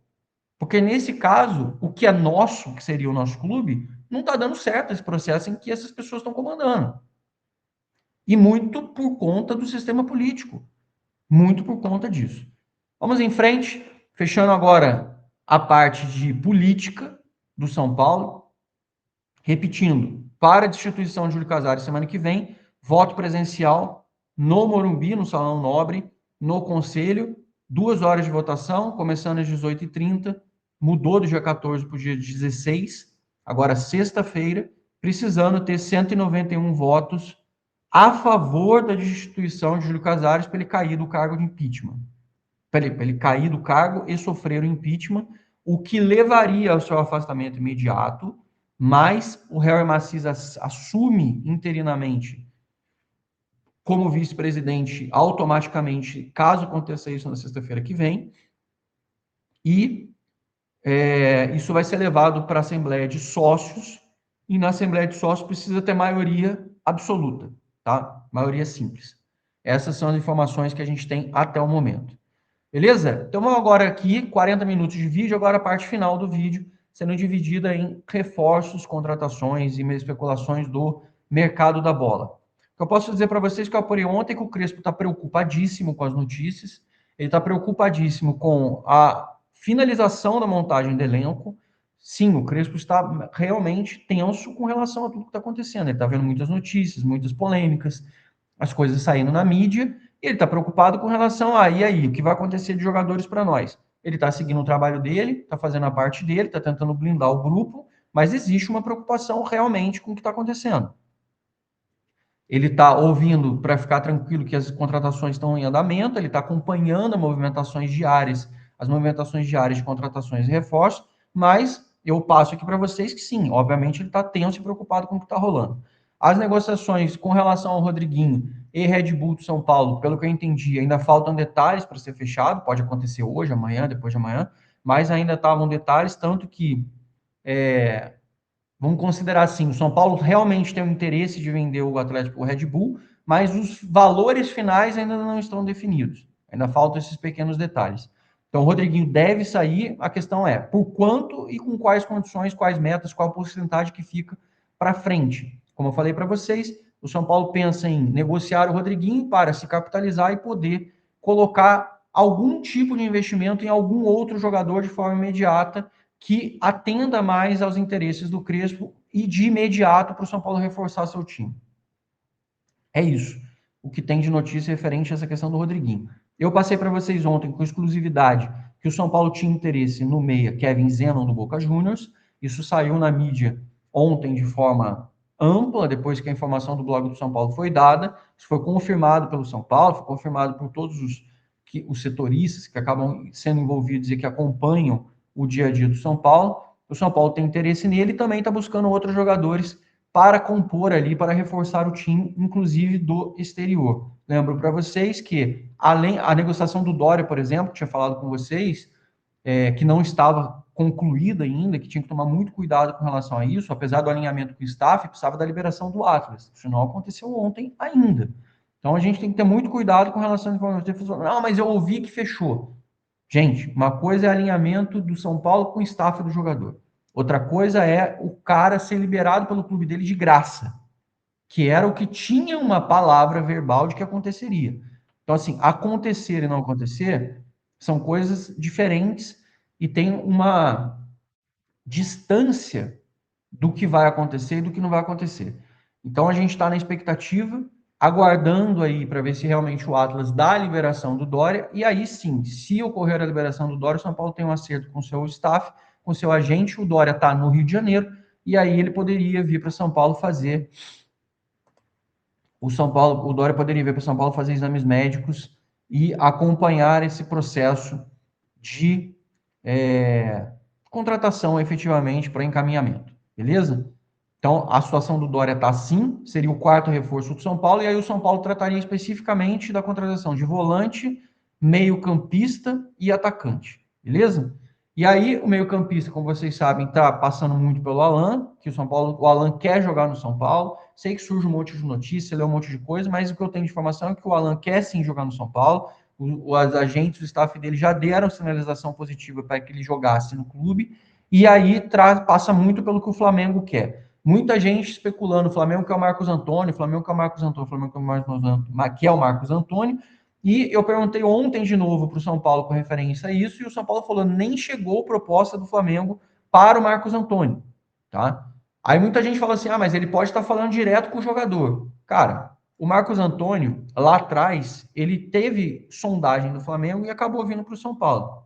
A: Porque nesse caso, o que é nosso, que seria o nosso clube, não está dando certo esse processo em que essas pessoas estão comandando. E muito por conta do sistema político. Muito por conta disso. Vamos em frente, fechando agora a parte de política do São Paulo. Repetindo, para a destituição de Júlio Casares semana que vem, voto presencial no Morumbi, no Salão Nobre, no Conselho, 2 horas de votação, começando às 18h30, mudou do dia 14 para o dia 16, agora sexta-feira, precisando ter 191 votos a favor da destituição de Júlio Casares para ele cair do cargo de impeachment. Para ele cair do cargo e sofrer o impeachment, o que levaria ao seu afastamento imediato, mas o Harry Macias assume interinamente como vice-presidente automaticamente, caso aconteça isso na sexta-feira que vem, e isso vai ser levado para a Assembleia de Sócios, e na Assembleia de Sócios precisa ter maioria absoluta, tá? Maioria simples. Essas são as informações que a gente tem até o momento. Beleza? Então vamos agora aqui, 40 minutos de vídeo, agora a parte final do vídeo, sendo dividida em reforços, contratações e especulações do mercado da bola. Eu posso dizer para vocês que eu apurei ontem que o Crespo está preocupadíssimo com as notícias, ele está preocupadíssimo com a finalização da montagem do elenco. Sim, o Crespo está realmente tenso com relação a tudo que está acontecendo. Ele está vendo muitas notícias, muitas polêmicas, as coisas saindo na mídia, e ele está preocupado com relação a, e aí, o que vai acontecer de jogadores para nós? Ele está seguindo o trabalho dele, está fazendo a parte dele, está tentando blindar o grupo, mas existe uma preocupação realmente com o que está acontecendo. Ele está ouvindo para ficar tranquilo que as contratações estão em andamento, ele está acompanhando as movimentações diárias de contratações e reforços, mas eu passo aqui para vocês que sim, obviamente ele está tenso e preocupado com o que está rolando. As negociações com relação ao Rodriguinho e Red Bull do São Paulo, pelo que eu entendi, ainda faltam detalhes para ser fechado, pode acontecer hoje, amanhã, depois de amanhã, mas ainda estavam detalhes, tanto que vamos considerar assim, o São Paulo realmente tem o interesse de vender o Atlético para o Red Bull, mas os valores finais ainda não estão definidos. Ainda faltam esses pequenos detalhes. Então, o Rodriguinho deve sair. A questão é por quanto e com quais condições, quais metas, qual a porcentagem que fica para frente. Como eu falei para vocês, o São Paulo pensa em negociar o Rodriguinho para se capitalizar e poder colocar algum tipo de investimento em algum outro jogador de forma imediata que atenda mais aos interesses do Crespo e de imediato para o São Paulo reforçar seu time. É isso. O que tem de notícia referente a essa questão do Rodriguinho. Eu passei para vocês ontem com exclusividade que o São Paulo tinha interesse no meia Kevin Zenon do Boca Juniors. Isso saiu na mídia ontem de forma ampla, depois que a informação do blog do São Paulo foi dada. Isso foi confirmado pelo São Paulo, foi confirmado por todos os setoristas que acabam sendo envolvidos e que acompanham o dia a dia do São Paulo. O São Paulo tem interesse nele e também está buscando outros jogadores para compor ali, para reforçar o time, inclusive do exterior. Lembro para vocês que, além a negociação do Dória, por exemplo, tinha falado com vocês, que não estava concluída ainda, que tinha que tomar muito cuidado com relação a isso, apesar do alinhamento com o staff, precisava da liberação do Atlas. Isso não aconteceu ontem ainda. Então a gente tem que ter muito cuidado com relação a informações. Não, mas eu ouvi que fechou. Gente, uma coisa é alinhamento do São Paulo com o staff do jogador. Outra coisa é o cara ser liberado pelo clube dele de graça, que era o que tinha uma palavra verbal de que aconteceria. Então, assim, acontecer e não acontecer são coisas diferentes e tem uma distância do que vai acontecer e do que não vai acontecer. Então, a gente está na expectativa, aguardando aí para ver se realmente o Atlas dá a liberação do Dória, e aí sim, se ocorrer a liberação do Dória, o São Paulo tem um acerto com o seu staff, com o seu agente, o Dória está no Rio de Janeiro, e aí ele poderia vir para São Paulo fazer o Dória poderia vir para São Paulo fazer exames médicos e acompanhar esse processo de contratação efetivamente para encaminhamento, beleza? Então, a situação do Dória está assim, seria o quarto reforço do São Paulo, e aí o São Paulo trataria especificamente da contratação de volante, meio-campista e atacante, beleza? E aí, o meio-campista, como vocês sabem, está passando muito pelo Alan, que o Alan quer jogar no São Paulo. Sei que surge um monte de notícia, lê um monte de coisa, mas o que eu tenho de informação é que o Alan quer sim jogar no São Paulo. Os agentes, o staff dele já deram sinalização positiva para que ele jogasse no clube, e aí passa muito pelo que o Flamengo quer. Muita gente especulando, o Flamengo quer o Marcos Antônio, o Flamengo quer o Marcos Antônio, o Flamengo quer o Marcos Antônio, e eu perguntei ontem de novo para o São Paulo com referência a isso, e o São Paulo falou, nem chegou proposta do Flamengo para o Marcos Antônio, tá? Aí muita gente fala assim, mas ele pode estar falando direto com o jogador. Cara, o Marcos Antônio, lá atrás, ele teve sondagem do Flamengo e acabou vindo para o São Paulo.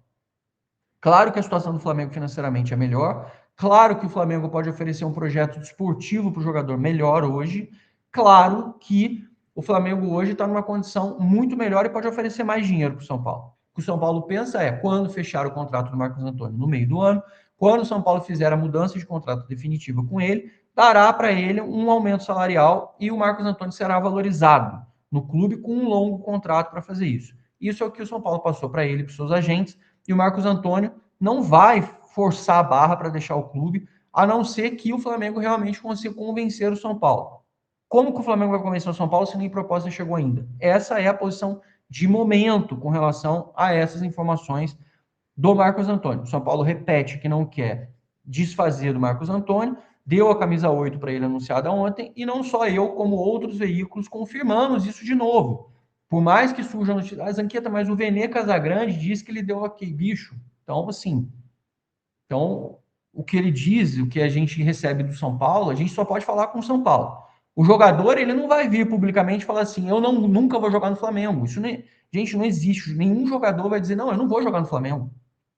A: Claro que a situação do Flamengo financeiramente é melhor, claro que o Flamengo pode oferecer um projeto esportivo para o jogador melhor hoje, claro que o Flamengo hoje está numa condição muito melhor e pode oferecer mais dinheiro para o São Paulo. que o São Paulo pensa é, quando fechar o contrato do Marcos Antônio no meio do ano, quando o São Paulo fizer a mudança de contrato definitiva com ele, dará para ele um aumento salarial e o Marcos Antônio será valorizado no clube com um longo contrato para fazer isso. Isso é o que o São Paulo passou para ele, para os seus agentes, e o Marcos Antônio não vai forçar a barra para deixar o clube, a não ser que o Flamengo realmente consiga convencer o São Paulo. Como que o Flamengo vai convencer o São Paulo se nem proposta chegou ainda? Essa é a posição de momento com relação a essas informações do Marcos Antônio. O São Paulo repete que não quer desfazer do Marcos Antônio, deu a camisa 8 para ele anunciada ontem, e não só eu, como outros veículos confirmamos isso de novo. Por mais que surjam as Zanqueta, mas o Vene Casagrande diz que ele deu ok, bicho. Então, assim, então, o que ele diz, o que a gente recebe do São Paulo, a gente só pode falar com o São Paulo. O jogador, ele não vai vir publicamente e falar assim, eu nunca vou jogar no Flamengo. Isso não, gente, não existe. Nenhum jogador vai dizer, não, eu não vou jogar no Flamengo.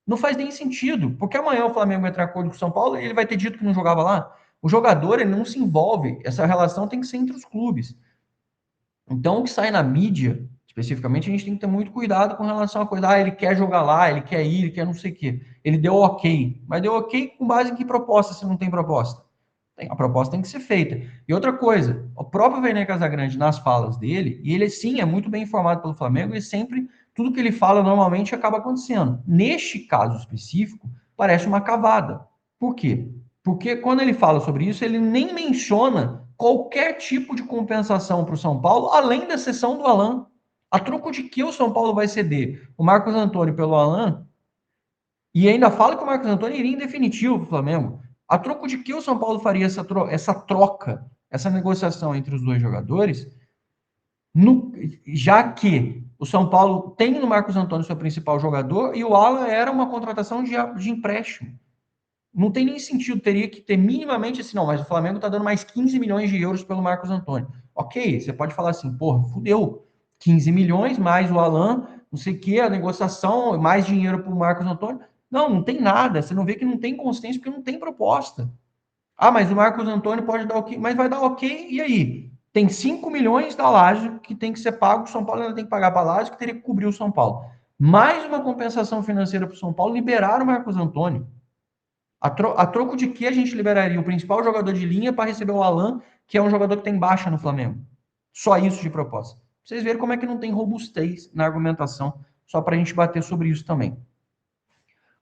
A: Não faz nem sentido, porque amanhã o Flamengo entrar em acordo com o São Paulo e ele vai ter dito que não jogava lá. O jogador, ele não se envolve. Essa relação tem que ser entre os clubes. Então, o que sai na mídia, especificamente, a gente tem que ter muito cuidado com relação a coisa. Ah, ele quer jogar lá, ele quer ir, ele quer não sei o quê. Ele deu ok. Mas deu ok com base em que proposta, se não tem proposta? A proposta tem que ser feita. E outra coisa, o próprio Vene Casagrande, nas falas dele, e ele sim é muito bem informado pelo Flamengo, e sempre, tudo que ele fala normalmente acaba acontecendo. Neste caso específico, parece uma cavada. Por quê? Porque quando ele fala sobre isso, ele nem menciona qualquer tipo de compensação para o São Paulo, além da cessão do Alan. A troco de que o São Paulo vai ceder o Marcos Antônio pelo Alan, e ainda fala que o Marcos Antônio iria em definitivo para o Flamengo. A troco de que o São Paulo faria essa troca, essa negociação entre os dois jogadores, no, já que o São Paulo tem no Marcos Antônio seu principal jogador e o Alan era uma contratação de empréstimo. Não tem nem sentido, teria que ter minimamente assim, não, mas o Flamengo está dando mais 15 milhões de euros pelo Marcos Antônio. Ok, você pode falar assim, porra, fudeu, 15 milhões mais o Alan, não sei o que, a negociação, mais dinheiro para o Marcos Antônio. Não, não tem nada, você não vê que não tem consciência porque não tem proposta. Ah, mas o Marcos Antônio pode dar ok, mas vai dar ok, e aí? Tem 5 milhões da Lazio que tem que ser pago, o São Paulo ainda tem que pagar para a Lazio, que teria que cobrir o São Paulo. Mais uma compensação financeira para o São Paulo, liberar o Marcos Antônio. A troco de que a gente liberaria o principal jogador de linha para receber o Alan, que é um jogador que tem baixa no Flamengo. Só isso de proposta. Pra vocês verem como é que não tem robustez na argumentação, só para a gente bater sobre isso também.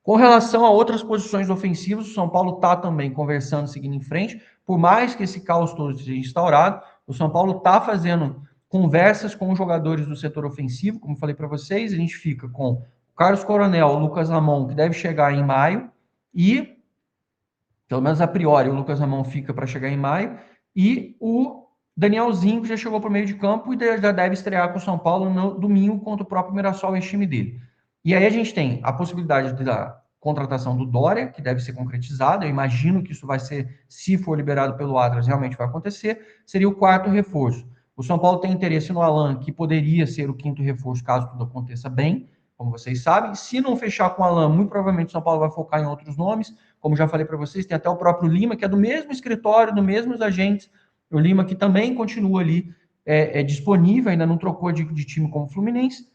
A: Com relação a outras posições ofensivas, o São Paulo está também conversando, seguindo em frente. Por mais que esse caos todo seja instaurado, o São Paulo está fazendo conversas com os jogadores do setor ofensivo, como falei para vocês. A gente fica com o Carlos Coronel, o Lucas Ramon, que deve chegar em maio, e pelo menos a priori, o Lucas Ramon fica para chegar em maio. E o Danielzinho, que já chegou para o meio de campo e já deve estrear com o São Paulo no domingo contra o próprio Mirassol, esse time dele. E aí a gente tem a possibilidade da contratação do Dória, que deve ser concretizada. Eu imagino que isso vai ser, se for liberado pelo Atlas, realmente vai acontecer. Seria o quarto reforço. O São Paulo tem interesse no Alan, que poderia ser o quinto reforço, caso tudo aconteça bem, como vocês sabem. Se não fechar com o Alan, muito provavelmente o São Paulo vai focar em outros nomes. Como já falei para vocês, tem até o próprio Lima, que é do mesmo escritório, do mesmos agentes. O Lima que também continua ali disponível, ainda não trocou de time como Fluminense.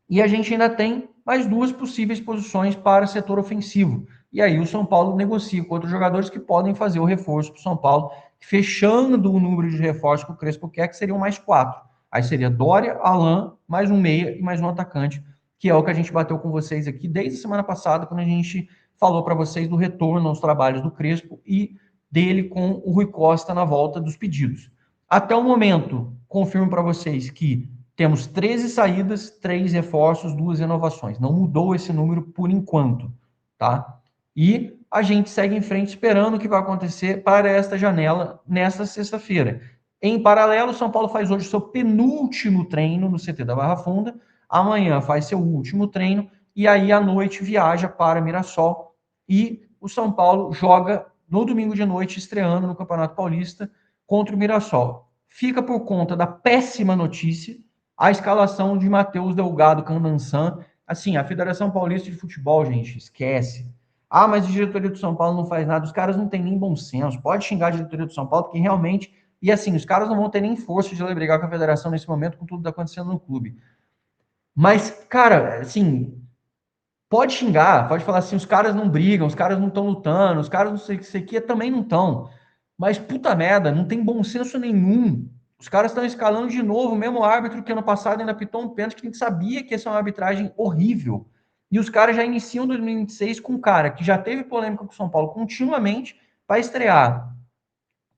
A: E a gente ainda tem mais duas possíveis posições para setor ofensivo. E aí o São Paulo negocia com outros jogadores que podem fazer o reforço para o São Paulo, fechando o número de reforços que o Crespo quer, que seriam mais quatro. Aí seria Dória, Alan, mais um meia e mais um atacante, que é o que a gente bateu com vocês aqui desde a semana passada, quando a gente falou para vocês do retorno aos trabalhos do Crespo e dele com o Rui Costa na volta dos pedidos. Até o momento, confirmo para vocês que temos 13 saídas, 3 reforços, 2 renovações. Não mudou esse número por enquanto, tá? E a gente segue em frente esperando o que vai acontecer para esta janela nesta sexta-feira. Em paralelo, o São Paulo faz hoje o seu penúltimo treino no CT da Barra Funda. Amanhã faz seu último treino e aí à noite viaja para Mirassol e o São Paulo joga no domingo de noite estreando no Campeonato Paulista contra o Mirassol. Fica por conta da péssima notícia a escalação de Matheus Delgado Candansan. Assim, a Federação Paulista de Futebol, gente, esquece. Ah, mas a diretoria do São Paulo não faz nada. Os caras não têm nem bom senso. Pode xingar a diretoria do São Paulo, porque realmente... E assim, os caras não vão ter nem força de brigar com a federação nesse momento, com tudo que está acontecendo no clube. Mas, cara, assim, pode xingar, pode falar assim, os caras não brigam, os caras não estão lutando, os caras não sei o que, sei o que, também não estão. Mas, puta merda, não tem bom senso nenhum. Os caras estão escalando de novo o mesmo árbitro que ano passado ainda apitou um pênalti que a gente sabia que essa é uma arbitragem horrível. E os caras já iniciam 2026 com um cara que já teve polêmica com o São Paulo continuamente para estrear,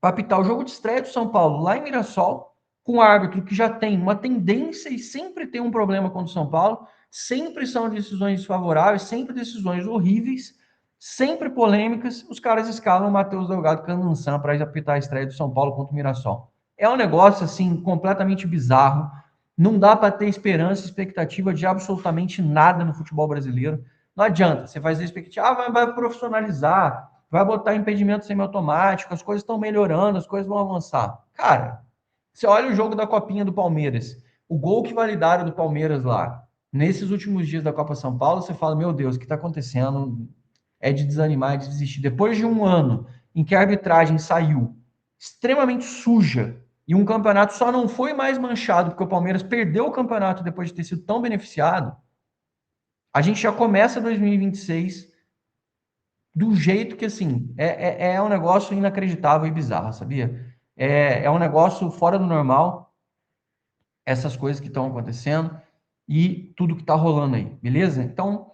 A: para apitar o jogo de estreia do São Paulo lá em Mirassol, com um árbitro que já tem uma tendência e sempre tem um problema contra o São Paulo, sempre são decisões desfavoráveis, sempre decisões horríveis, sempre polêmicas. Os caras escalam o Matheus Delgado Candançan para apitar a estreia do São Paulo contra o Mirassol. É um negócio assim completamente bizarro. Não dá para ter esperança, expectativa de absolutamente nada no futebol brasileiro. Não adianta, você faz a expectativa, vai profissionalizar, vai botar impedimento semiautomático, as coisas estão melhorando, as coisas vão avançar. Cara, você olha o jogo da Copinha do Palmeiras, o gol que validaram do Palmeiras lá, nesses últimos dias da Copa São Paulo, você fala, meu Deus, o que está acontecendo? É de desanimar, é de desistir. Depois de um ano em que a arbitragem saiu extremamente suja e um campeonato só não foi mais manchado porque o Palmeiras perdeu o campeonato depois de ter sido tão beneficiado, a gente já começa 2026 do jeito que, assim, é um negócio inacreditável e bizarro, sabia? É um negócio fora do normal, essas coisas que estão acontecendo e tudo que está rolando aí, beleza? Então,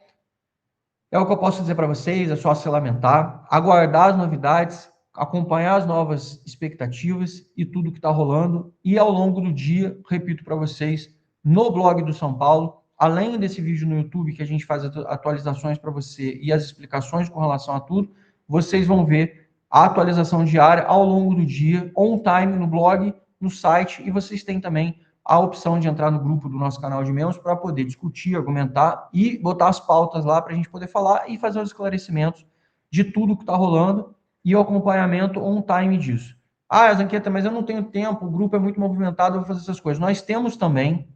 A: é o que eu posso dizer para vocês, é só se lamentar, aguardar as novidades, acompanhar as novas expectativas e tudo que está rolando. E ao longo do dia, repito para vocês, no blog do São Paulo, além desse vídeo no YouTube que a gente faz atualizações para você e as explicações com relação a tudo, vocês vão ver a atualização diária ao longo do dia, on time no blog, no site, e vocês têm também a opção de entrar no grupo do nosso canal de membros para poder discutir, argumentar e botar as pautas lá para a gente poder falar e fazer os esclarecimentos de tudo que está rolando e o acompanhamento on time disso. Ah, Zanqueta, mas eu não tenho tempo, o grupo é muito movimentado, eu vou fazer essas coisas. Nós temos também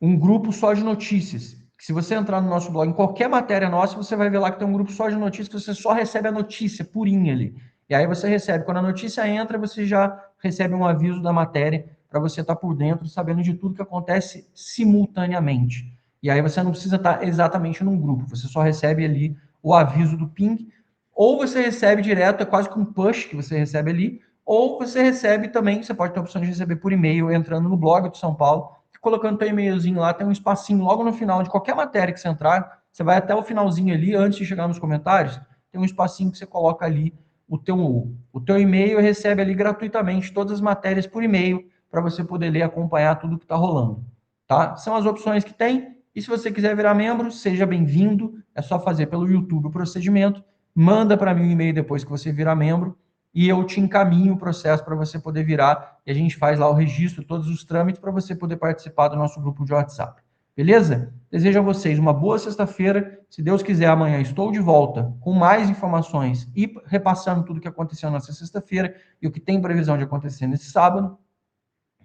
A: um grupo só de notícias. Se você entrar no nosso blog, em qualquer matéria nossa, você vai ver lá que tem um grupo só de notícias, que você só recebe a notícia purinha ali. E aí você recebe, quando a notícia entra, você já recebe um aviso da matéria para você estar por dentro, sabendo de tudo que acontece simultaneamente. E aí você não precisa estar exatamente num grupo, você só recebe ali o aviso do ping, ou você recebe direto, é quase que um push que você recebe ali, ou você recebe também, você pode ter a opção de receber por e-mail entrando no blog do São Paulo, colocando teu e-mailzinho lá, tem um espacinho logo no final de qualquer matéria que você entrar, você vai até o finalzinho ali, antes de chegar nos comentários, tem um espacinho que você coloca ali o teu e-mail e recebe ali gratuitamente todas as matérias por e-mail para você poder ler e acompanhar tudo que está rolando. Tá? São as opções que tem. E se você quiser virar membro, seja bem-vindo. É só fazer pelo YouTube o procedimento. Manda para mim um e-mail depois que você virar membro e eu te encaminho o processo para você poder virar e a gente faz lá o registro, todos os trâmites para você poder participar do nosso grupo de WhatsApp. Beleza? Desejo a vocês uma boa sexta-feira. Se Deus quiser, amanhã estou de volta com mais informações e repassando tudo o que aconteceu nessa sexta-feira e o que tem previsão de acontecer nesse sábado.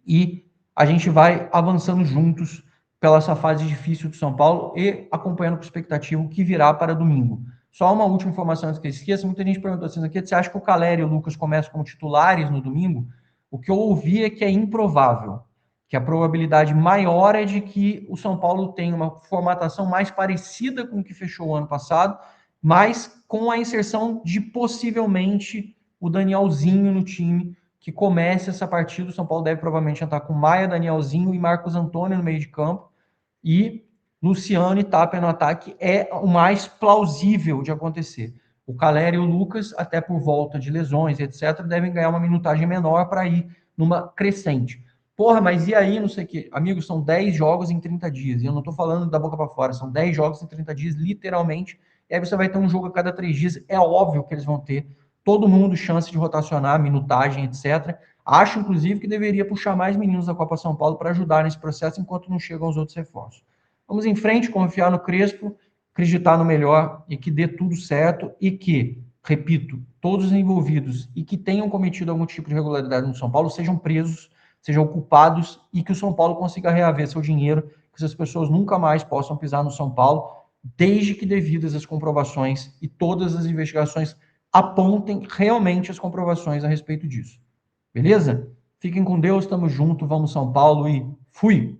A: E a gente vai avançando juntos pela essa fase difícil do São Paulo e acompanhando com expectativa o que virá para domingo. Só uma última informação antes que eu esqueça, muita gente perguntou assim, aqui, você acha que o Caleri e o Lucas começam como titulares no domingo? O que eu ouvi é que é improvável, que a probabilidade maior é de que o São Paulo tenha uma formatação mais parecida com o que fechou o ano passado, mas com a inserção de possivelmente o Danielzinho no time, que comece essa partida. O São Paulo deve provavelmente entrar com Maia, Danielzinho e Marcos Antônio no meio de campo. E Luciano e Tapia no ataque é o mais plausível de acontecer. O Caleri e o Lucas, até por volta de lesões, etc., devem ganhar uma minutagem menor para ir numa crescente. Porra, mas e aí, não sei o quê. Amigos, são 10 jogos em 30 dias. E eu não estou falando da boca para fora, são 10 jogos em 30 dias, literalmente. E aí você vai ter um jogo a cada 3 dias. É óbvio que eles vão ter todo mundo chance de rotacionar, minutagem, etc. Acho, inclusive, que deveria puxar mais meninos da Copa São Paulo para ajudar nesse processo enquanto não chegam os outros reforços. Vamos em frente, confiar no Crespo, acreditar no melhor e que dê tudo certo e que, repito, todos os envolvidos e que tenham cometido algum tipo de irregularidade no São Paulo sejam presos, sejam culpados e que o São Paulo consiga reaver seu dinheiro, que essas pessoas nunca mais possam pisar no São Paulo, desde que devidas as comprovações e todas as investigações apontem realmente as comprovações a respeito disso. Beleza? Fiquem com Deus, tamo junto, vamos São Paulo e fui!